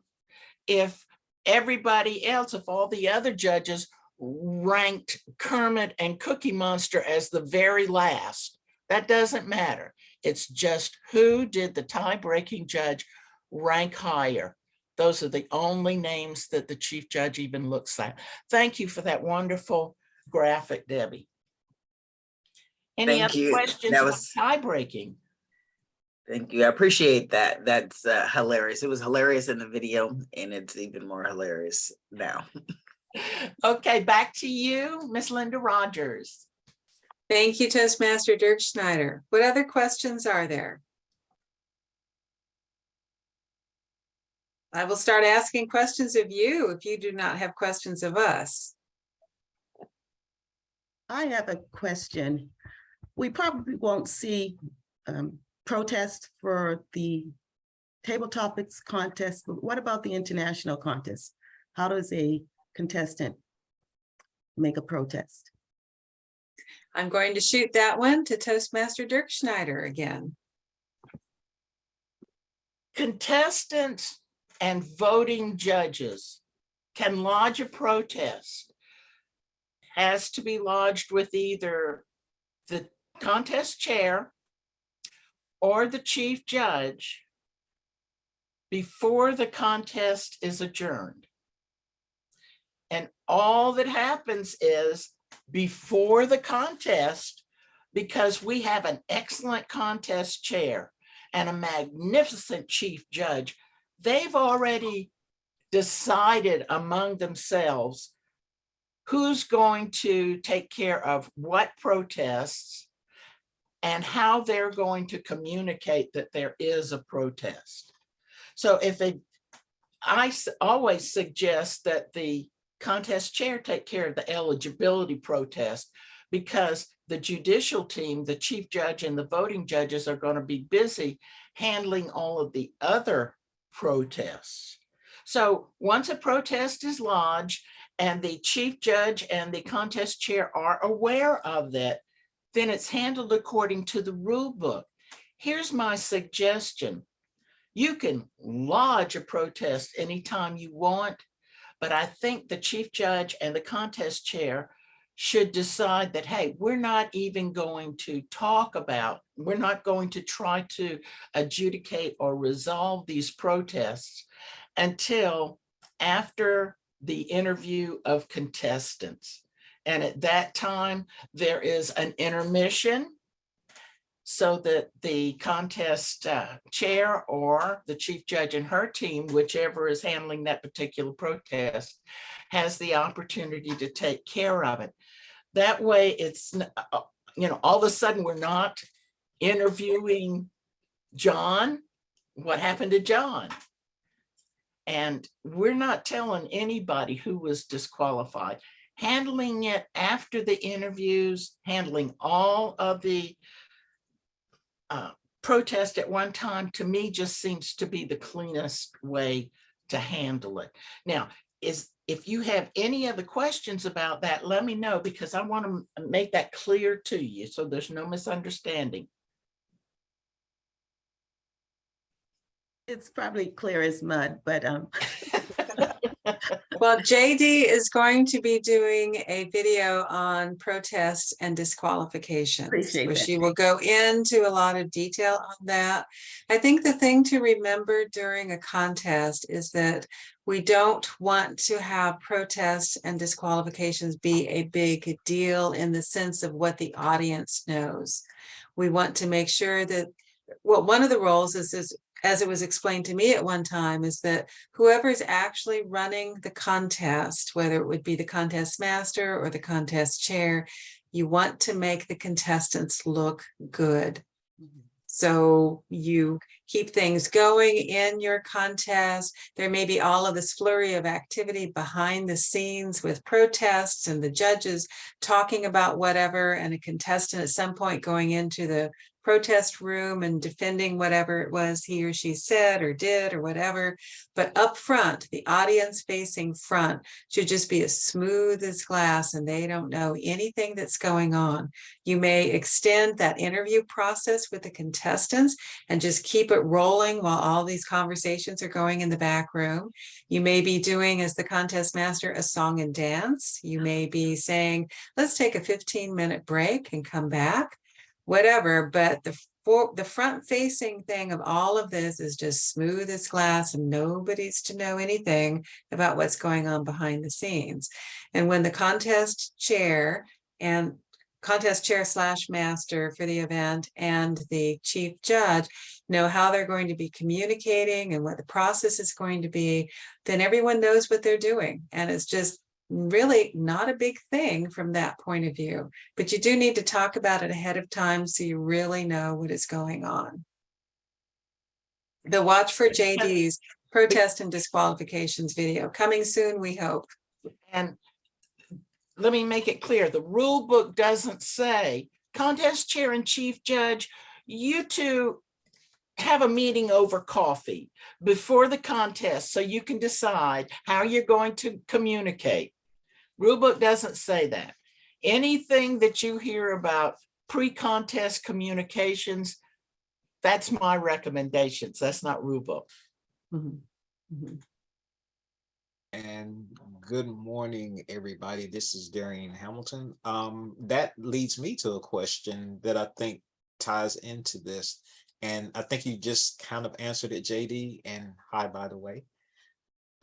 [SPEAKER 7] if everybody else, if all the other judges ranked Kermit and Cookie Monster as the very last. That doesn't matter. It's just who did the tie-breaking judge rank higher. Those are the only names that the chief judge even looks at. Thank you for that wonderful graphic, Debbie. Any
[SPEAKER 9] Thank
[SPEAKER 7] other
[SPEAKER 9] you.
[SPEAKER 7] questions
[SPEAKER 9] That
[SPEAKER 7] about
[SPEAKER 9] was-
[SPEAKER 7] tie-breaking?
[SPEAKER 9] Thank you. I appreciate that. That's hilarious. It was hilarious in the video and it's even more hilarious now.
[SPEAKER 7] Okay, back to you, Miss Linda Rogers.
[SPEAKER 1] Thank you, Toastmaster Dirk Schneider. What other questions are there? I will start asking questions of you if you do not have questions of us.
[SPEAKER 8] I have a question. We probably won't see protests for the table topics contest, but what about the international contest? How does a contestant make a protest?
[SPEAKER 1] I'm going to shoot that one to Toastmaster Dirk Schneider again.
[SPEAKER 7] Contestants and voting judges can lodge a protest. Has to be lodged with either the contest chair or the chief judge before the contest is adjourned. And all that happens is before the contest, because we have an excellent contest chair and a magnificent chief judge, they've already decided among themselves who's going to take care of what protests and how they're going to communicate that there is a protest. So I always suggest that the contest chair take care of the eligibility protest, because the judicial team, the chief judge and the voting judges are going to be busy handling all of the other protests. So once a protest is lodged and the chief judge and the contest chair are aware of that, then it's handled according to the rule book. Here's my suggestion. You can lodge a protest anytime you want, but I think the chief judge and the contest chair should decide that, hey, we're not even going to talk about, we're not going to try to adjudicate or resolve these protests until after the interview of contestants. And at that time, there is an intermission so that the contest chair or the chief judge and her team, whichever is handling that particular protest, has the opportunity to take care of it. That way it's, all of a sudden we're not interviewing John, what happened to John? And we're not telling anybody who was disqualified. Handling it after the interviews, handling all of the protest at one time, to me, just seems to be the cleanest way to handle it. Now, if you have any other questions about that, let me know, because I want to make that clear to you so there's no misunderstanding.
[SPEAKER 8] It's probably clear as mud, but
[SPEAKER 1] Well, JD is going to be doing a video on protests and disqualifications,
[SPEAKER 8] Appreciate
[SPEAKER 1] where
[SPEAKER 8] that.
[SPEAKER 1] she will go into a lot of detail on that. I think the thing to remember during a contest is that we don't want to have protests and disqualifications be a big deal in the sense of what the audience knows. We want to make sure that, well, one of the roles is as it was explained to me at one time, is that whoever is actually running the contest, whether it would be the contest master or the contest chair, you want to make the contestants look good. So you keep things going in your contest. There may be all of this flurry of activity behind the scenes with protests and the judges talking about whatever, and a contestant at some point going into the protest room and defending whatever it was he or she said or did or whatever. But up front, the audience facing front should just be as smooth as glass, and they don't know anything that's going on. You may extend that interview process with the contestants and just keep it rolling while all these conversations are going in the back room. You may be doing, as the contest master, a song and dance. You may be saying, let's take a 15-minute break and come back. Whatever, but the front facing thing of all of this is just smooth as glass, and nobody's to know anything about what's going on behind the scenes. And when the contest chair / master for the event and the chief judge know how they're going to be communicating and what the process is going to be, then everyone knows what they're doing. And it's just really not a big thing from that point of view, but you do need to talk about it ahead of time so you really know what is going on. The Watch for JD's protest and disqualifications video coming soon, we hope.
[SPEAKER 7] And let me make it clear, the rule book doesn't say, contest chair and chief judge, you two have a meeting over coffee before the contest so you can decide how you're going to communicate. Rulebook doesn't say that. Anything that you hear about pre-contest communications, that's my recommendations. That's not rulebook.
[SPEAKER 1] Mhm. Mhm.
[SPEAKER 10] And good morning, everybody. This is Darian Hamilton. That leads me to a question that I think ties into this. And I think you just kind of answered it, JD, and hi, by the way.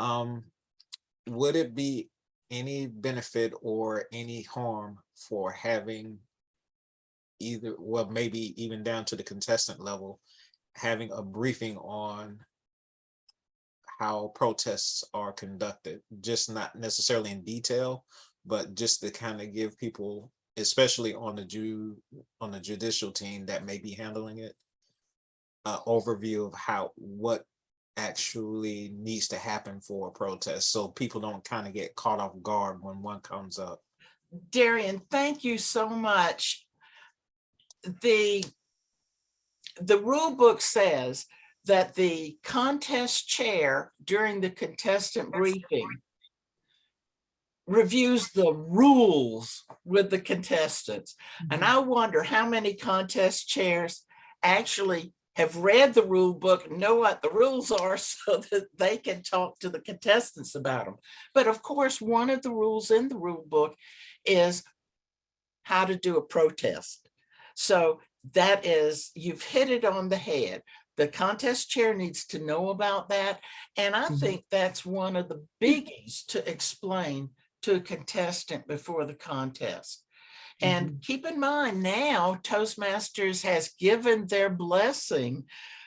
[SPEAKER 10] Would it be any benefit or any harm for having either, well, maybe even down to the contestant level, having a briefing on how protests are conducted, just not necessarily in detail, but just to kind of give people, especially on the judicial team that may be handling it, an overview of what actually needs to happen for a protest, so people don't kind of get caught off guard when one comes up.
[SPEAKER 7] Darian, thank you so much. The rule book says that the contest chair during the contestant briefing reviews the rules with the contestants. And I wonder how many contest chairs actually have read the rule book, know what the rules are so that they can talk to the contestants about them. But of course, one of the rules in the rule book is how to do a protest. So that is, you've hit it on the head. The contest chair needs to know about that. And I think that's one of the biggies to explain to a contestant before the contest. And keep in mind now, Toastmasters has given their blessing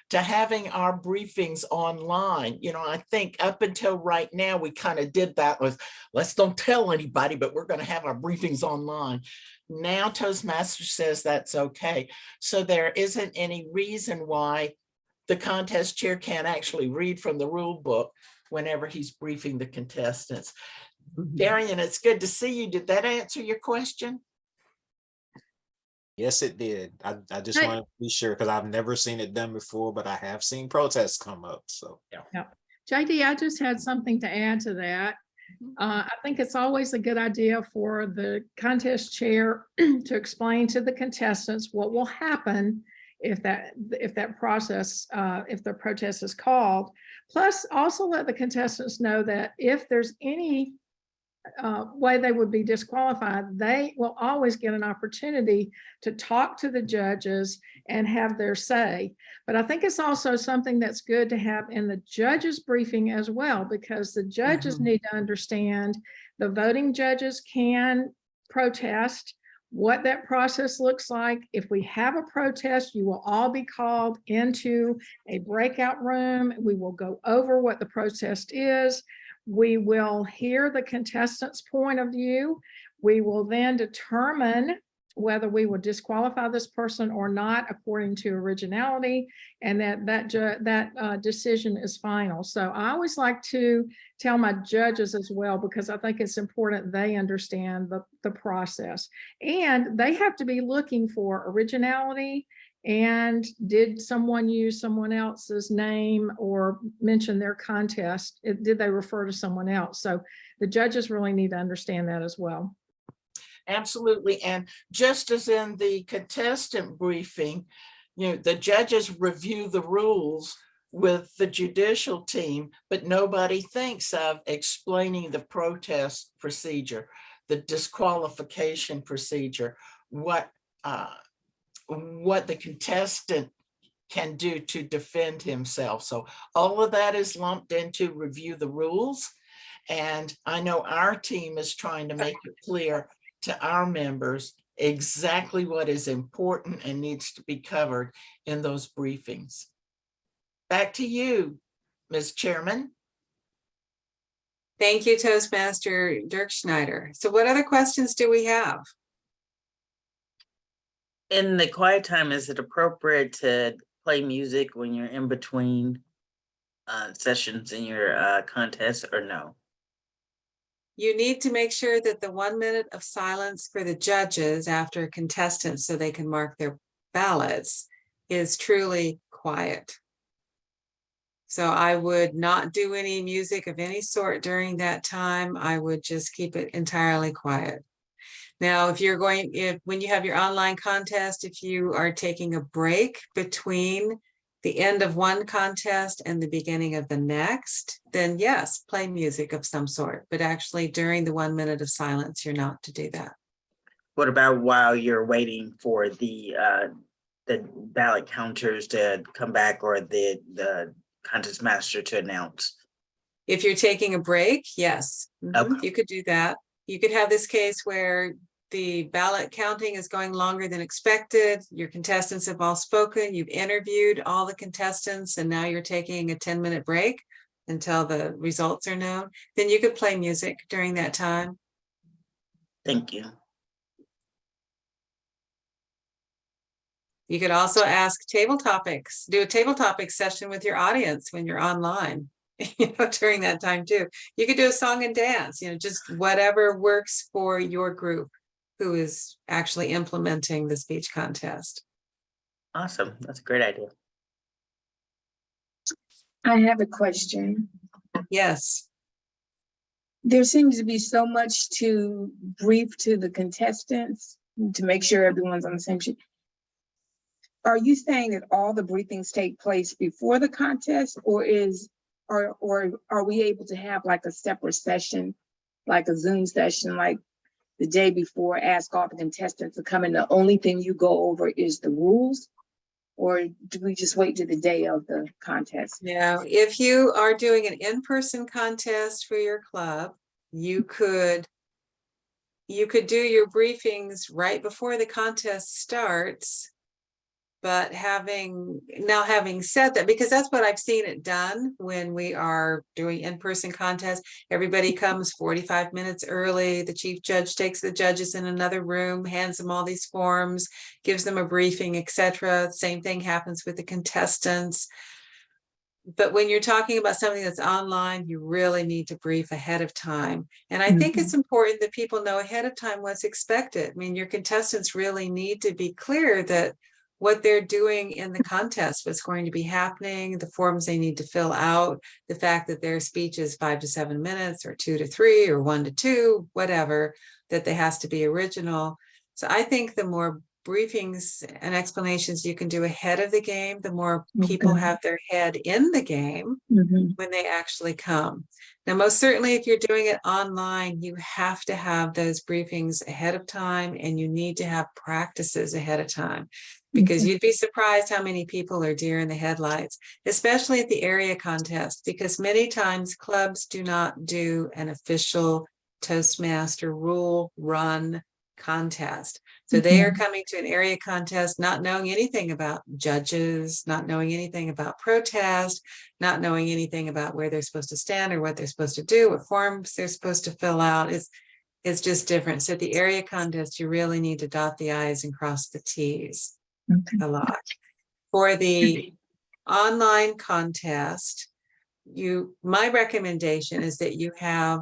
[SPEAKER 7] to having our briefings online. You know, I think up until right now, we kind of did that with, let's don't tell anybody, but we're going to have our briefings online. Now Toastmasters says that's okay. So there isn't any reason why the contest chair can't actually read from the rule book whenever he's briefing the contestants. Darian, it's good to see you. Did that answer your question?
[SPEAKER 10] Yes, it did. I just
[SPEAKER 4] Right.
[SPEAKER 10] want to be sure, because I've never seen it done before, but I have seen protests come up. So
[SPEAKER 4] JD, I just had something to add to that. I think it's always a good idea for the contest chair to explain to the contestants what will happen if that process, if the protest is called. Plus, also let the contestants know that if there's any way they would be disqualified, they will always get an opportunity to talk to the judges and have their say. But I think it's also something that's good to have in the judges briefing as well, because the judges need to understand the voting judges can protest, what that process looks like. If we have a protest, you will all be called into a breakout room. We will go over what the protest is. We will hear the contestants' point of view. We will then determine whether we will disqualify this person or not according to originality, and that decision is final. So I always like to tell my judges as well, because I think it's important they understand the process. And they have to be looking for originality, and did someone use someone else's name or mention their contest? Did they refer to someone else? So the judges really need to understand that as well.
[SPEAKER 7] Absolutely. And just as in the contestant briefing, you know, the judges review the rules with the judicial team, but nobody thinks of explaining the protest procedure, the disqualification procedure, what the contestant can do to defend himself. So all of that is lumped into review the rules. And I know our team is trying to make it clear to our members exactly what is important and needs to be covered in those briefings. Back to you, Ms. Chairman.
[SPEAKER 1] Thank you, Toastmaster Dirk Schneider. So what other questions do we have?
[SPEAKER 9] In the quiet time, is it appropriate to play music when you're in between sessions in your contest, or no?
[SPEAKER 1] You need to make sure that the 1 minute of silence for the judges after contestants so they can mark their ballots is truly quiet. So I would not do any music of any sort during that time. I would just keep it entirely quiet. Now, when you have your online contest, if you are taking a break between the end of one contest and the beginning of the next, then yes, play music of some sort. But actually during the 1 minute of silence, you're not to do that.
[SPEAKER 9] What about while you're waiting for the ballot counters to come back, or the contest master to announce?
[SPEAKER 1] If you're taking a break, yes,
[SPEAKER 9] Okay.
[SPEAKER 1] you could do that. You could have this case where the ballot counting is going longer than expected. Your contestants have all spoken. You've interviewed all the contestants, and now you're taking a 10-minute break until the results are known. Then you could play music during that time.
[SPEAKER 9] Thank you.
[SPEAKER 1] You could also ask table topics, do a table topics session with your audience when you're online, during that time too. You could do a song and dance, just whatever works for your group who is actually implementing the speech contest.
[SPEAKER 9] Awesome. That's a great idea.
[SPEAKER 11] I have a question.
[SPEAKER 1] Yes.
[SPEAKER 11] There seems to be so much to brief to the contestants to make sure everyone's on the same sheet. Are you saying that all the briefings take place before the contest, or are we able to have like a separate session, like a Zoom session, like the day before, ask all the contestants to come in? The only thing you go over is the rules, or do we just wait to the day of the contest?
[SPEAKER 1] Now, if you are doing an in-person contest for your club, you could do your briefings right before the contest starts. But having said that, because that's what I've seen it done when we are doing in-person contests, everybody comes 45 minutes early. The chief judge takes the judges in another room, hands them all these forms, gives them a briefing, etc. Same thing happens with the contestants. But when you're talking about something that's online, you really need to brief ahead of time. And I think it's important that people know ahead of time what's expected. I mean, your contestants really need to be clear that what they're doing in the contest, what's going to be happening, the forms they need to fill out, the fact that their speech is 5 to 7 minutes or 2 to 3 or 1 to 2, whatever, that they has to be original. So I think the more briefings and explanations you can do ahead of the game, the more people have their head in the game when they actually come. Now, most certainly, if you're doing it online, you have to have those briefings ahead of time, and you need to have practices ahead of time, because you'd be surprised how many people are deer in the headlights, especially at the area contest, because many times clubs do not do an official Toastmaster rule run contest. So they are coming to an area contest not knowing anything about judges, not knowing anything about protest, not knowing anything about where they're supposed to stand or what they're supposed to do, what forms they're supposed to fill out. It's just different. So at the area contest, you really need to dot the I's and cross the T's a lot. For the online contest, my recommendation is that you have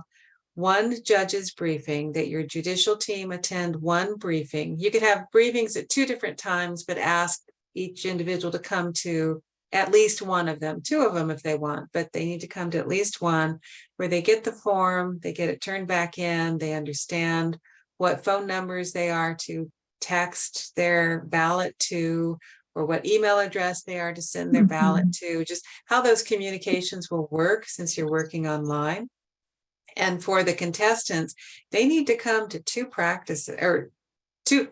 [SPEAKER 1] one judge's briefing, that your judicial team attend one briefing. You could have briefings at 2 different times, but ask each individual to come to at least one of them, 2 of them if they want, but they need to come to at least one, where they get the form, they get it turned back in, they understand what phone numbers they are to text their ballot to, or what email address they are to send their ballot to, just how those communications will work since you're working online. And for the contestants, they need to come to 2 practices, or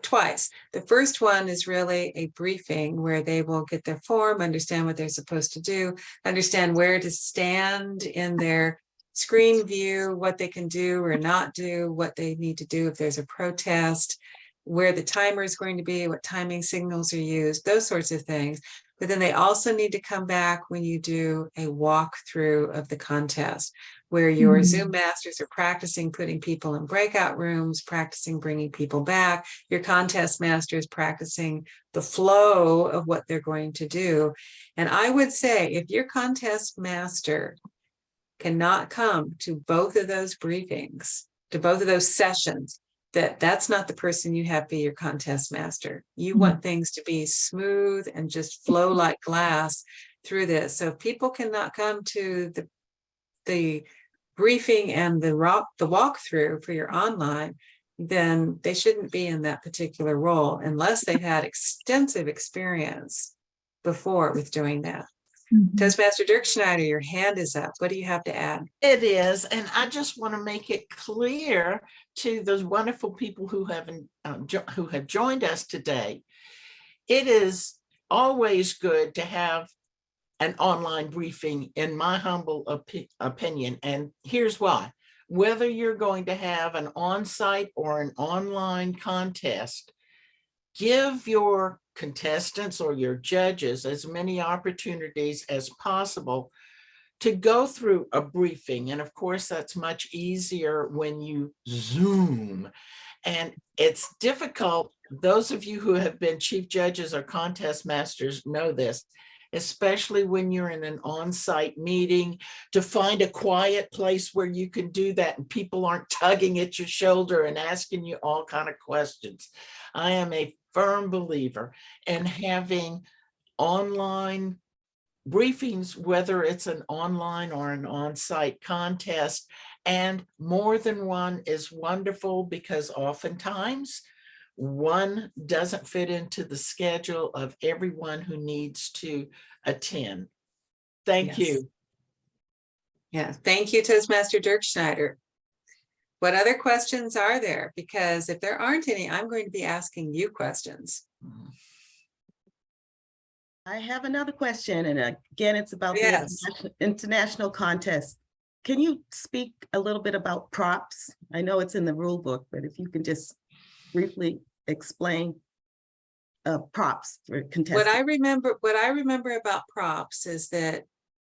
[SPEAKER 1] twice. The first one is really a briefing where they will get their form, understand what they're supposed to do, understand where to stand in their screen view, what they can do or not do, what they need to do if there's a protest, where the timer is going to be, what timing signals are used, those sorts of things. But then they also need to come back when you do a walkthrough of the contest, where your
[SPEAKER 3] Mhm.
[SPEAKER 1] Zoom masters are practicing putting people in breakout rooms, practicing bringing people back. Your contest masters practicing the flow of what they're going to do. And I would say if your contest master cannot come to both of those briefings, to both of those sessions, that's not the person you have be your contest master. You want things to be smooth and just flow like glass through this. So if people cannot come to the briefing and the walkthrough for your online, then they shouldn't be in that particular role unless they've had extensive experience before with doing that. Toastmaster Dirk Schneider, your hand is up. What do you have to add?
[SPEAKER 7] It is, and I just want to make it clear to those wonderful people who have joined us today. It is always good to have an online briefing, in my humble opinion, and here's why. Whether you're going to have an on-site or an online contest, give your contestants or your judges as many opportunities as possible to go through a briefing. And of course, that's much easier when you Zoom. And it's difficult. Those of you who have been chief judges or contest masters know this, especially when you're in an on-site meeting, to find a quiet place where you can do that and people aren't tugging at your shoulder and asking you all kind of questions. I am a firm believer in having online briefings, whether it's an online or an on-site contest, and more than one is wonderful because oftentimes one doesn't fit into the schedule of everyone who needs to attend. Thank
[SPEAKER 1] Yes.
[SPEAKER 7] you.
[SPEAKER 1] Yeah, thank you, Toastmaster Dirk Schneider. What other questions are there? Because if there aren't any, I'm going to be asking you questions.
[SPEAKER 8] I have another question, and again, it's about the
[SPEAKER 1] Yes.
[SPEAKER 8] international contest. Can you speak a little bit about props? I know it's in the rule book, but if you can just briefly explain props for contestants.
[SPEAKER 1] What I remember about props is that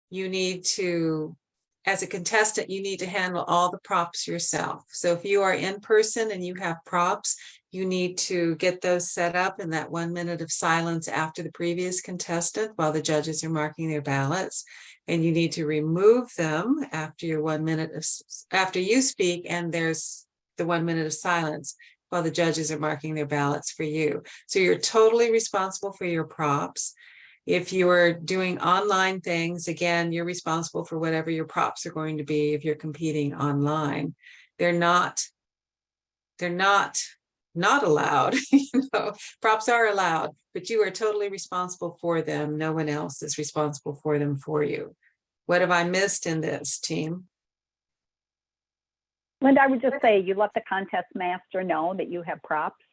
[SPEAKER 1] you need to, as a contestant, you need to handle all the props yourself. So if you are in person and you have props, you need to get those set up in that 1 minute of silence after the previous contestant while the judges are marking their ballots. And you need to remove them after your 1 minute of, after you speak, and there's the 1 minute of silence while the judges are marking their ballots for you. So you're totally responsible for your props. If you're doing online things, again, you're responsible for whatever your props are going to be if you're competing online. They're not allowed. Props are allowed, but you are totally responsible for them. No one else is responsible for them for you. What have I missed in this, team?
[SPEAKER 3] Linda, I would just say you let the contest master know that you have props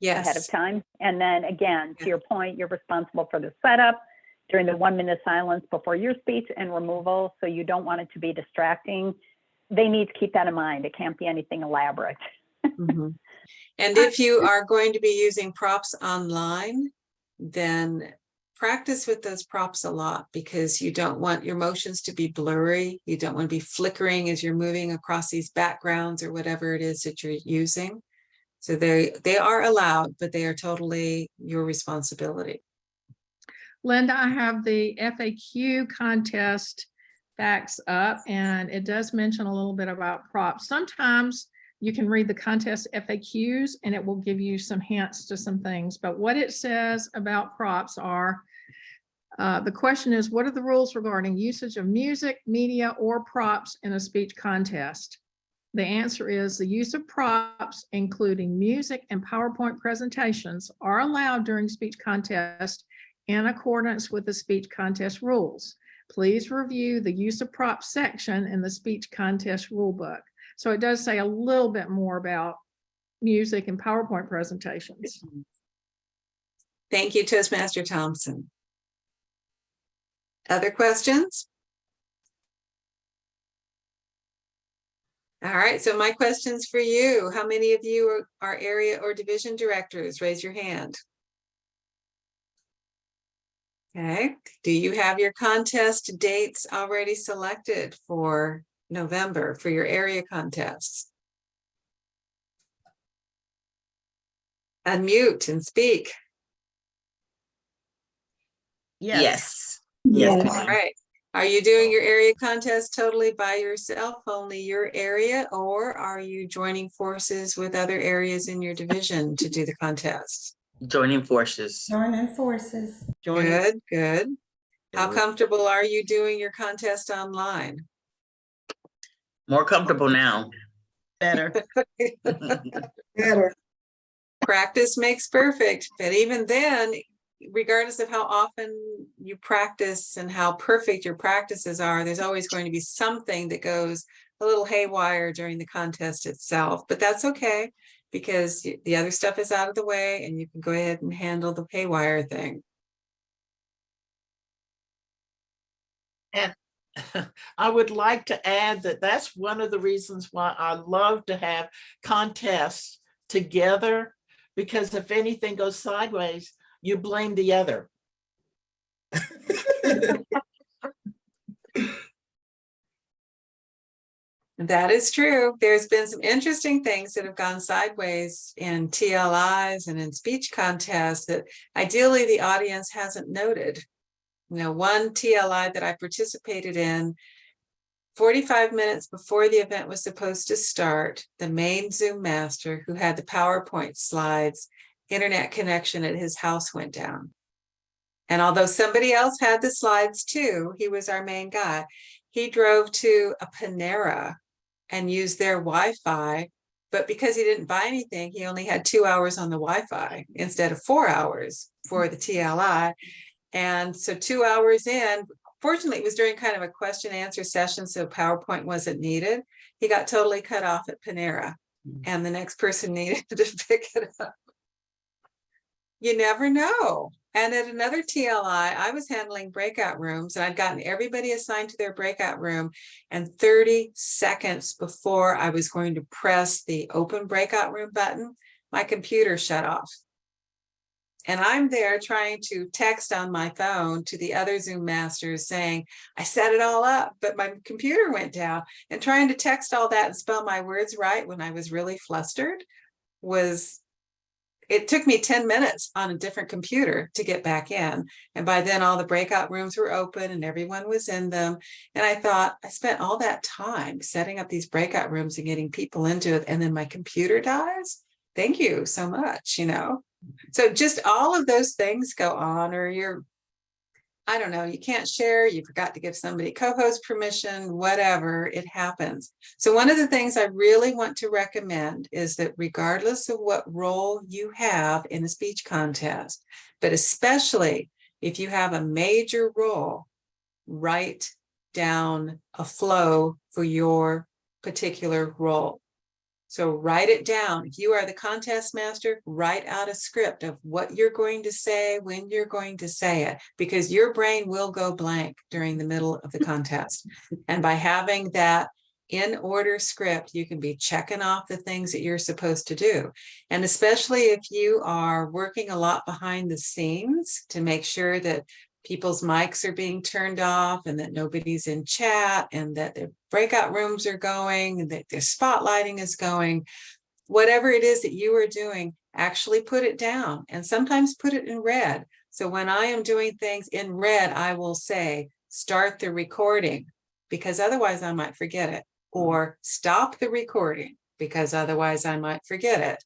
[SPEAKER 3] ahead of
[SPEAKER 1] Yes.
[SPEAKER 3] time. And then again, to your point, you're responsible for the setup during the 1 minute silence before your speech and removal. So you don't want it to be distracting. They need to keep that in mind. It can't be anything elaborate.
[SPEAKER 1] Mhm. And if you are going to be using props online, then practice with those props a lot, because you don't want your motions to be blurry. You don't want to be flickering as you're moving across these backgrounds or whatever it is that you're using. So they are allowed, but they are totally your responsibility.
[SPEAKER 4] Linda, I have the FAQ contest backs up, and it does mention a little bit about props. Sometimes you can read the contest FAQs and it will give you some hints to some things, but what it says about props are, the question is, what are the rules regarding usage of music, media, or props in a speech contest? The answer is the use of props, including music and PowerPoint presentations, are allowed during speech contest in accordance with the speech contest rules. Please review the use of props section in the speech contest rulebook. So it does say a little bit more about music and PowerPoint presentations.
[SPEAKER 1] Thank you, Toastmaster Thompson. Other questions? All right, so my question's for you. How many of you are area or division directors? Raise your hand. Okay, do you have your contest dates already selected for November for your area contests? Unmute and speak.
[SPEAKER 9] Yes. Yes.
[SPEAKER 1] All
[SPEAKER 9] ma'am.
[SPEAKER 1] right. Are you doing your area contest totally by yourself, only your area, or are you joining forces with other areas in your division to do the contest?
[SPEAKER 9] Joining forces.
[SPEAKER 12] Joining forces.
[SPEAKER 8] Joining.
[SPEAKER 1] Good, good. How
[SPEAKER 9] Good.
[SPEAKER 1] comfortable are you doing your contest online?
[SPEAKER 9] More comfortable now.
[SPEAKER 8] Better.
[SPEAKER 11] Better.
[SPEAKER 1] Practice makes perfect, but even then, regardless of how often you practice and how perfect your practices are, there's always going to be something that goes a little haywire during the contest itself, but that's okay because the other stuff is out of the way and you can go ahead and handle the haywire thing.
[SPEAKER 7] And I would like to add that that's one of the reasons why I love to have contests together, because if anything goes sideways, you blame the other.
[SPEAKER 1] That is true. There's been some interesting things that have gone sideways in TLIs and in speech contests that ideally the audience hasn't noted. You know, one TLI that I participated in, 45 minutes before the event was supposed to start, the main Zoom master who had the PowerPoint slides, internet connection at his house went down. And although somebody else had the slides too, he was our main guy. He drove to a Panera and used their Wi-Fi, but because he didn't buy anything, he only had 2 hours on the Wi-Fi instead of 4 hours for the TLI. And so 2 hours in, fortunately, it was during kind of a question answer session, so PowerPoint wasn't needed. He got totally cut off at Panera, and the next person needed to pick it up. You never know. And at another TLI, I was handling breakout rooms and I'd gotten everybody assigned to their breakout room. And 30 seconds before I was going to press the open breakout room button, my computer shut off. And I'm there trying to text on my phone to the other Zoom masters saying, I set it all up, but my computer went down. And trying to text all that and spell my words right when I was really flustered it took me 10 minutes on a different computer to get back in. And by then all the breakout rooms were open and everyone was in them. And I thought, I spent all that time setting up these breakout rooms and getting people into it. And then my computer dies. Thank you so much, you know? So just all of those things go on, or I don't know, you can't share, you forgot to give somebody co-host permission, whatever, it happens. So one of the things I really want to recommend is that regardless of what role you have in a speech contest, but especially if you have a major role, write down a flow for your particular role. So write it down. If you are the contest master, write out a script of what you're going to say, when you're going to say it, because your brain will go blank during the middle of the contest. And by having that in order script, you can be checking off the things that you're supposed to do. And especially if you are working a lot behind the scenes to make sure that people's mics are being turned off and that nobody's in chat and that their breakout rooms are going and that their spotlighting is going, whatever it is that you are doing, actually put it down and sometimes put it in red. So when I am doing things in red, I will say, start the recording, because otherwise I might forget it, or stop the recording because otherwise I might forget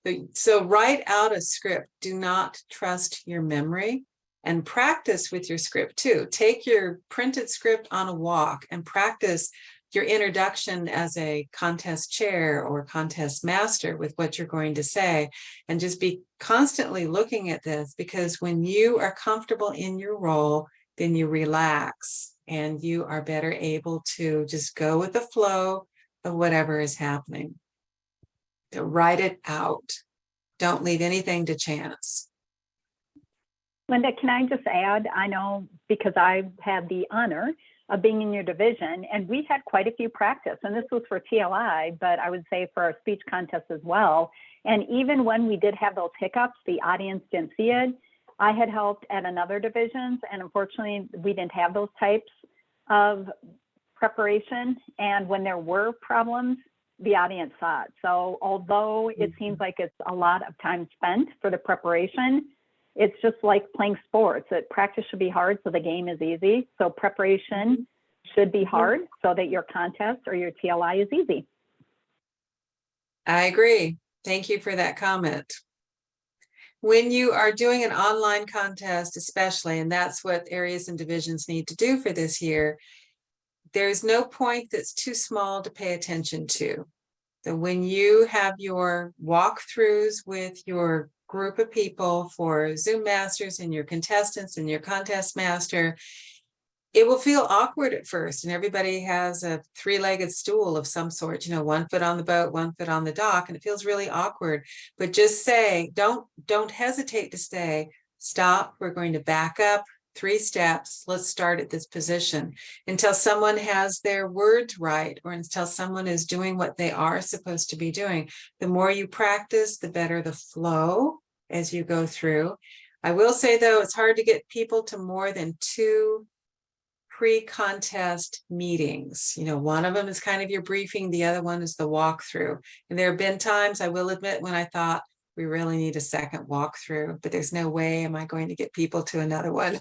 [SPEAKER 1] it. So write out a script. Do not trust your memory. And practice with your script too. Take your printed script on a walk and practice your introduction as a contest chair or contest master with what you're going to say, and just be constantly looking at this, because when you are comfortable in your role, then you relax and you are better able to just go with the flow of whatever is happening. To write it out. Don't leave anything to chance.
[SPEAKER 3] Linda, can I just add, I know because I've had the honor of being in your division, and we had quite a few practice, and this was for TLI, but I would say for our speech contest as well. And even when we did have those hiccups, the audience didn't see it. I had helped at another divisions, and unfortunately we didn't have those types of preparation, and when there were problems, the audience saw it. So although it seems like it's a lot of time spent for the preparation, it's just like playing sports. Practice should be hard so the game is easy. So preparation should be hard so that your contest or your TLI is easy.
[SPEAKER 1] I agree. Thank you for that comment. When you are doing an online contest, especially, and that's what areas and divisions need to do for this year, there's no point that's too small to pay attention to. So when you have your walkthroughs with your group of people for Zoom masters and your contestants and your contest master, it will feel awkward at first, and everybody has a three-legged stool of some sort, you know, one foot on the boat, one foot on the dock, and it feels really awkward. But just say, don't hesitate to say, stop, we're going to back up 3 steps, let's start at this position until someone has their words right, or until someone is doing what they are supposed to be doing. The more you practice, the better the flow as you go through. I will say though, it's hard to get people to more than 2 pre-contest meetings. You know, one of them is kind of your briefing, the other one is the walkthrough. And there have been times, I will admit, when I thought we really need a second walkthrough, but there's no way am I going to get people to another one.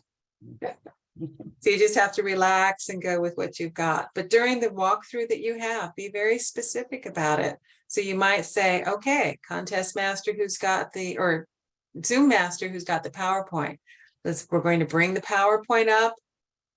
[SPEAKER 1] So you just have to relax and go with what you've got. But during the walkthrough that you have, be very specific about it. So you might say, okay, contest master who's got or Zoom master who's got the PowerPoint. We're going to bring the PowerPoint up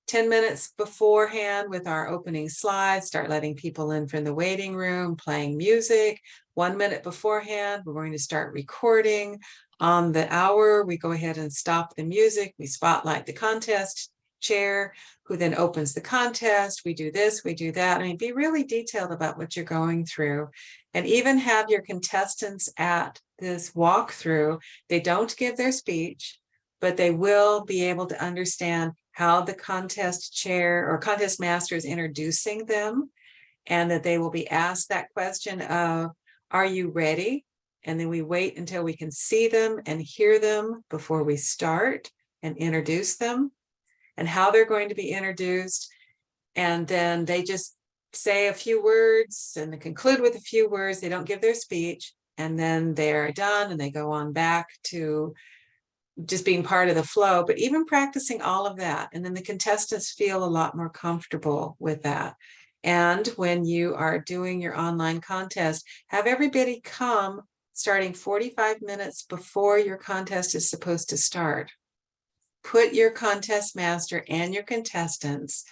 [SPEAKER 1] 10 minutes beforehand with our opening slides, start letting people in from the waiting room, playing music. 1 minute beforehand, we're going to start recording. On the hour, we go ahead and stop the music. We spotlight the contest chair, who then opens the contest. We do this, we do that. I mean, be really detailed about what you're going through, and even have your contestants at this walkthrough. They don't give their speech, but they will be able to understand how the contest chair or contest master is introducing them, and that they will be asked that question of, are you ready? And then we wait until we can see them and hear them before we start and introduce them, and how they're going to be introduced. And then they just say a few words and they conclude with a few words. They don't give their speech, and then they're done and they go on back to just being part of the flow. But even practicing all of that, and then the contestants feel a lot more comfortable with that. And when you are doing your online contest, have everybody come starting 45 minutes before your contest is supposed to start. Put your contest master and your contestants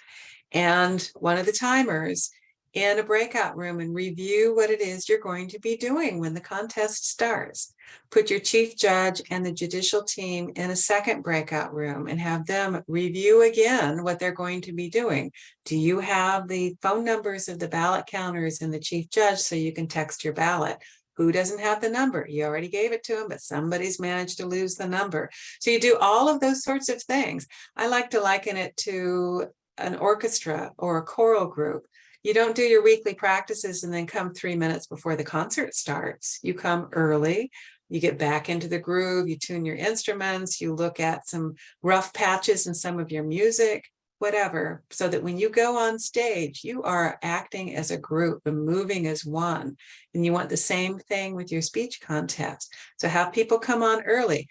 [SPEAKER 1] and one of the timers in a breakout room and review what it is you're going to be doing when the contest starts. Put your chief judge and the judicial team in a second breakout room and have them review again what they're going to be doing. Do you have the phone numbers of the ballot counters and the chief judge so you can text your ballot? Who doesn't have the number? You already gave it to them, but somebody's managed to lose the number. So you do all of those sorts of things. I like to liken it to an orchestra or a choral group. You don't do your weekly practices and then come 3 minutes before the concert starts. You come early, you get back into the groove, you tune your instruments, you look at some rough patches in some of your music, whatever, so that when you go on stage, you are acting as a group and moving as one. And you want the same thing with your speech contest. So have people come on early.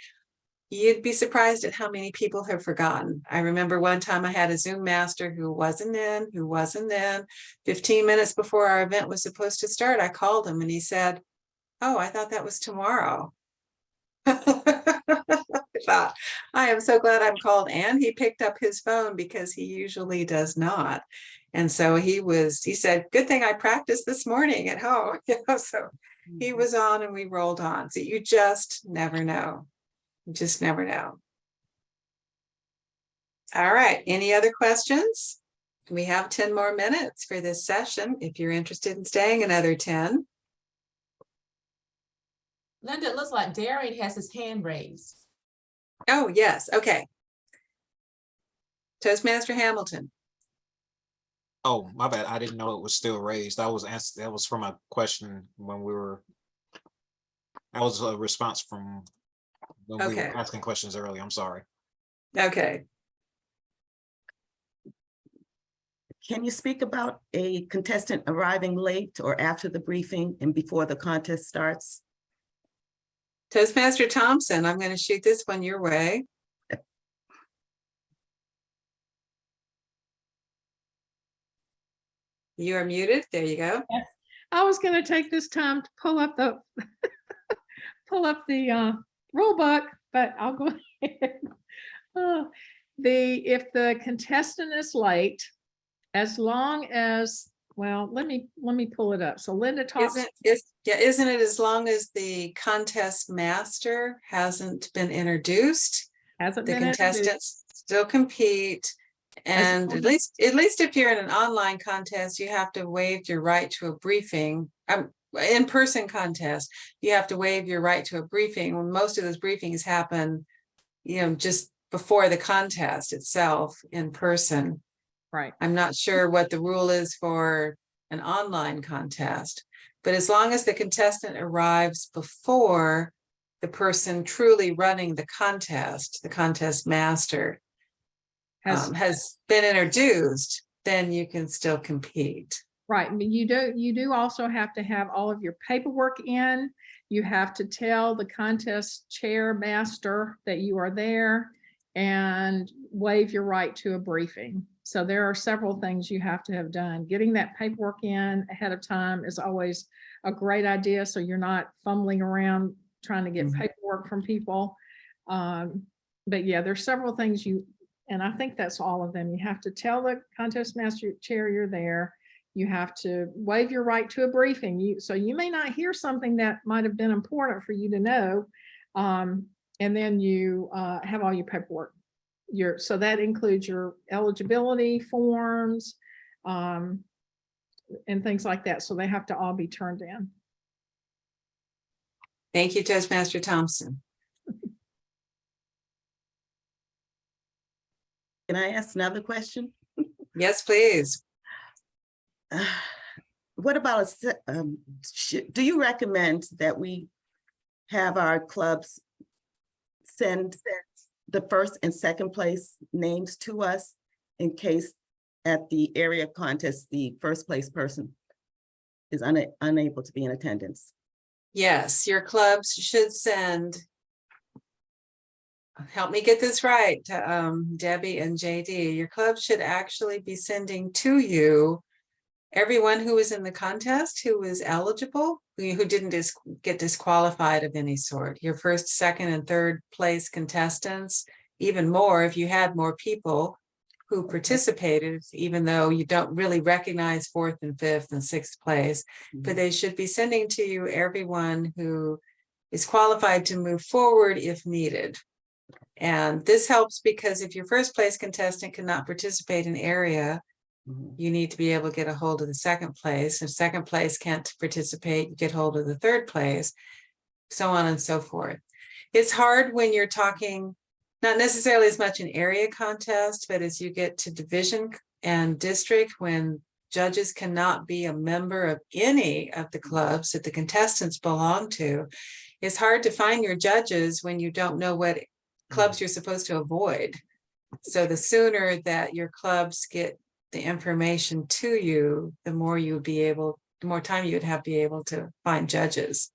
[SPEAKER 1] You'd be surprised at how many people have forgotten. I remember one time I had a Zoom master who wasn't in. 15 minutes before our event was supposed to start, I called him and he said, oh, I thought that was tomorrow. I thought, I am so glad I'm called. And he picked up his phone because he usually does not. And so he said, good thing I practiced this morning at home. So he was on and we rolled on. So you just never know. Just never know. All right. Any other questions? We have 10 more minutes for this session. If you're interested in staying another 10.
[SPEAKER 5] Linda, it looks like Darian has his hand raised.
[SPEAKER 1] Oh, yes. Okay. Toastmaster Hamilton.
[SPEAKER 10] Oh, my bad. I didn't know it was still raised. That was from a question when that was a response from when we were asking questions earlier. I'm sorry.
[SPEAKER 1] Okay.
[SPEAKER 8] Can you speak about a contestant arriving late or after the briefing and before the contest starts?
[SPEAKER 1] Toastmaster Thompson, I'm going to shoot this one your way. You are muted. There you go.
[SPEAKER 4] I was going to take this time to pull up the rule book, but I'll go ahead. If the contestant is late, as long as, well, let me pull it up. So Linda talks.
[SPEAKER 1] Isn't it as long as the contest master hasn't been introduced?
[SPEAKER 4] Hasn't
[SPEAKER 1] The
[SPEAKER 4] been introduced.
[SPEAKER 1] contestants still compete. And at least if you're in an online contest, you have to waive your right to a briefing. In-person contest, you have to waive your right to a briefing when most of those briefings happen, just before the contest itself in person.
[SPEAKER 4] Right.
[SPEAKER 1] I'm not sure what the rule is for an online contest, but as long as the contestant arrives before the person truly running the contest master has been introduced, then you can still compete.
[SPEAKER 4] Right. But you do also have to have all of your paperwork in. You have to tell the contest chair master that you are there and waive your right to a briefing. So there are several things you have to have done. Getting that paperwork in ahead of time is always a great idea. So you're not fumbling around trying to get paperwork from people. But yeah, there's several things and I think that's all of them. You have to tell the contest master chair you're there. You have to waive your right to a briefing. So you may not hear something that might have been important for you to know. And then you have all your paperwork. So that includes your eligibility forms and things like that. So they have to all be turned in.
[SPEAKER 1] Thank you, Toastmaster Thompson.
[SPEAKER 8] Can I ask another question?
[SPEAKER 1] Yes, please.
[SPEAKER 8] What about, do you recommend that we have our clubs send the first and second place names to us in case at the area contest, the first place person is unable to be in attendance?
[SPEAKER 1] Yes, your clubs should send, help me get this right, Debbie and JD, your club should actually be sending to you everyone who was in the contest, who was eligible, who didn't get disqualified of any sort. Your first, second, and third place contestants, even more if you had more people who participated, even though you don't really recognize fourth and fifth and sixth place, but they should be sending to you everyone who is qualified to move forward if needed. And this helps because if your first place contestant cannot participate in area, you need to be able to get a hold of the second place. If second place can't participate, you get hold of the third place, so on and so forth. It's hard when you're talking, not necessarily as much an area contest, but as you get to division and district, when judges cannot be a member of any of the clubs that the contestants belong to, it's hard to find your judges when you don't know what clubs you're supposed to avoid. So the sooner that your clubs get the information to you, the more time you would have to be able to find judges.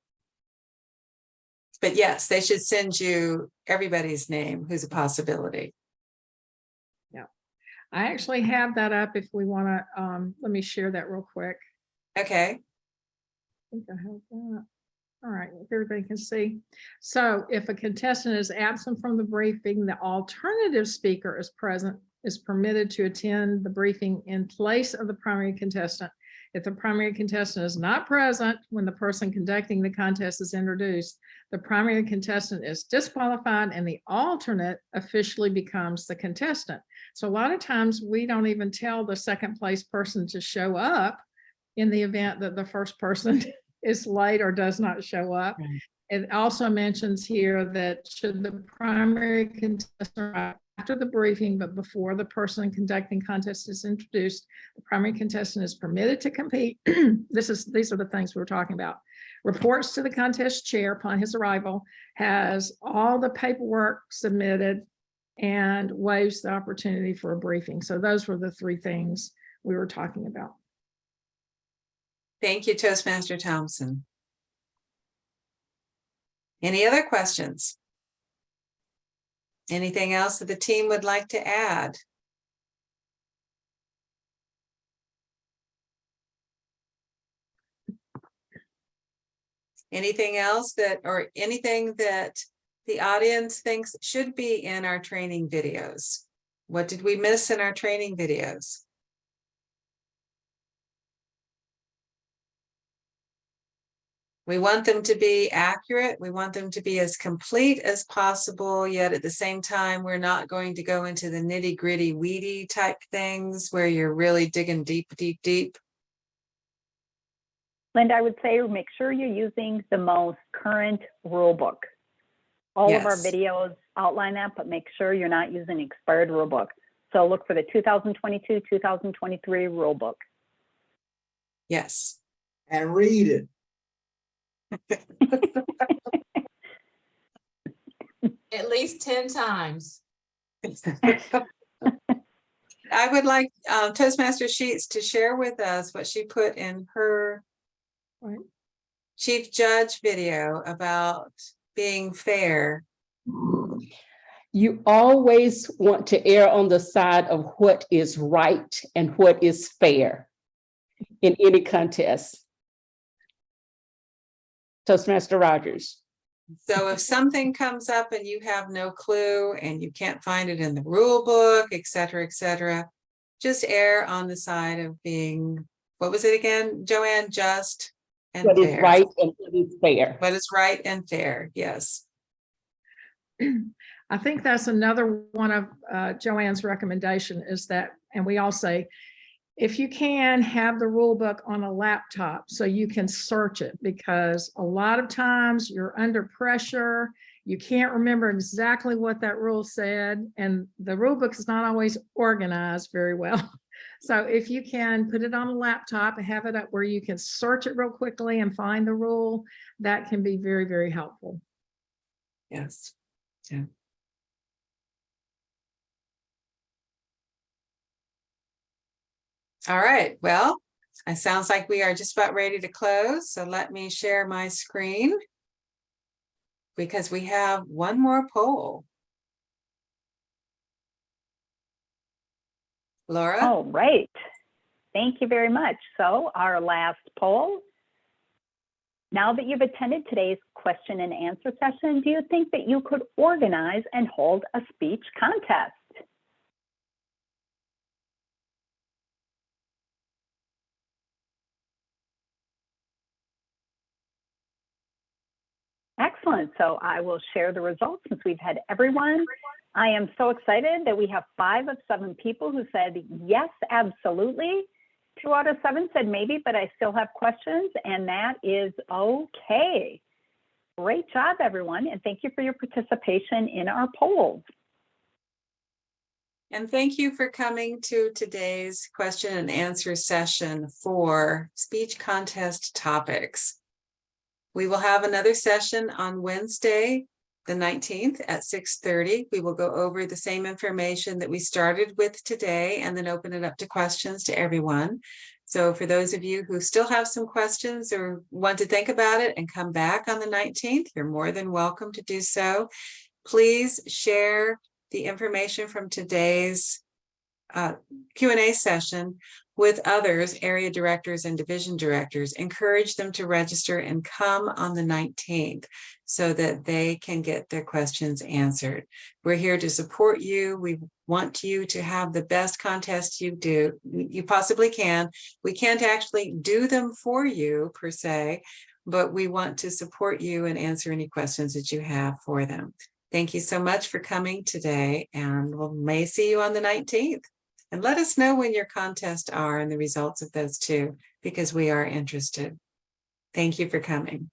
[SPEAKER 1] But yes, they should send you everybody's name who's a possibility.
[SPEAKER 4] Yeah, I actually have that up if we want to, let me share that real quick.
[SPEAKER 1] Okay.
[SPEAKER 4] I think I have that. All right, if everybody can see. So if a contestant is absent from the briefing, the alternative speaker is permitted to attend the briefing in place of the primary contestant. If the primary contestant is not present when the person conducting the contest is introduced, the primary contestant is disqualified and the alternate officially becomes the contestant. So a lot of times we don't even tell the second place person to show up in the event that the first person is late or does not show up. Right. It also mentions here that should the primary contestant arrive after the briefing, but before the person conducting contest is introduced, the primary contestant is permitted to compete. These are the things we're talking about. Reports to the contest chair upon his arrival, has all the paperwork submitted, and waives the opportunity for a briefing. So those were the three things we were talking about.
[SPEAKER 1] Thank you, Toastmaster Thompson. Any other questions? Anything else that the team would like to add? Anything else that, or anything that the audience thinks should be in our training videos? What did we miss in our training videos? We want them to be accurate. We want them to be as complete as possible, yet at the same time, we're not going to go into the nitty gritty weedy type things where you're really digging deep, deep, deep.
[SPEAKER 3] Linda, I would say make sure you're using the most current rule book. All of our
[SPEAKER 1] Yes.
[SPEAKER 3] videos outline that, but make sure you're not using expired rule book. So look for the 2022, 2023 rule book.
[SPEAKER 1] Yes.
[SPEAKER 12] And read it.
[SPEAKER 5] At least 10 times.
[SPEAKER 1] I would like Toastmaster Sheets to share with us what she put in her
[SPEAKER 4] Right.
[SPEAKER 1] chief judge video about being fair.
[SPEAKER 6] You always want to err on the side of what is right and what is fair in any contest. Toastmaster Rogers.
[SPEAKER 1] So if something comes up and you have no clue and you can't find it in the rule book, et cetera, just err on the side of being, what was it again, Joanne? Just and
[SPEAKER 6] What is
[SPEAKER 1] fair.
[SPEAKER 6] right and what is fair.
[SPEAKER 1] What is right and fair, yes.
[SPEAKER 4] I think that's another one of Joanne's recommendation is that, and we all say, if you can have the rule book on a laptop so you can search it, because a lot of times you're under pressure, you can't remember exactly what that rule said, and the rule book is not always organized very well. So if you can put it on a laptop and have it up where you can search it real quickly and find the rule, that can be very, very helpful.
[SPEAKER 1] Yes. Yeah. All right, well, it sounds like we are just about ready to close. So let me share my screen because we have one more poll. Laura?
[SPEAKER 3] All right. Thank you very much. So our last poll. Now that you've attended today's question and answer session, do you think that you could organize and hold a speech contest? Excellent. So I will share the results since we've had everyone. I am so excited that we have 5 of 7 people who said yes, absolutely. 2 out of 7 said maybe, but I still have questions, and that is okay. Great job, everyone, and thank you for your participation in our polls.
[SPEAKER 1] And thank you for coming to today's question and answer session for speech contest topics. We will have another session on Wednesday, the 19th at 6:30. We will go over the same information that we started with today and then open it up to questions to everyone. So for those of you who still have some questions or want to think about it and come back on the 19th, you're more than welcome to do so. Please share the information from today's Q&A session with others, area directors and division directors. Encourage them to register and come on the 19th so that they can get their questions answered. We're here to support you. We want you to have the best contests you possibly can. We can't actually do them for you per se, but we want to support you and answer any questions that you have for them. Thank you so much for coming today, and we may see you on the 19th. And let us know when your contests are and the results of those too, because we are interested. Thank you for coming.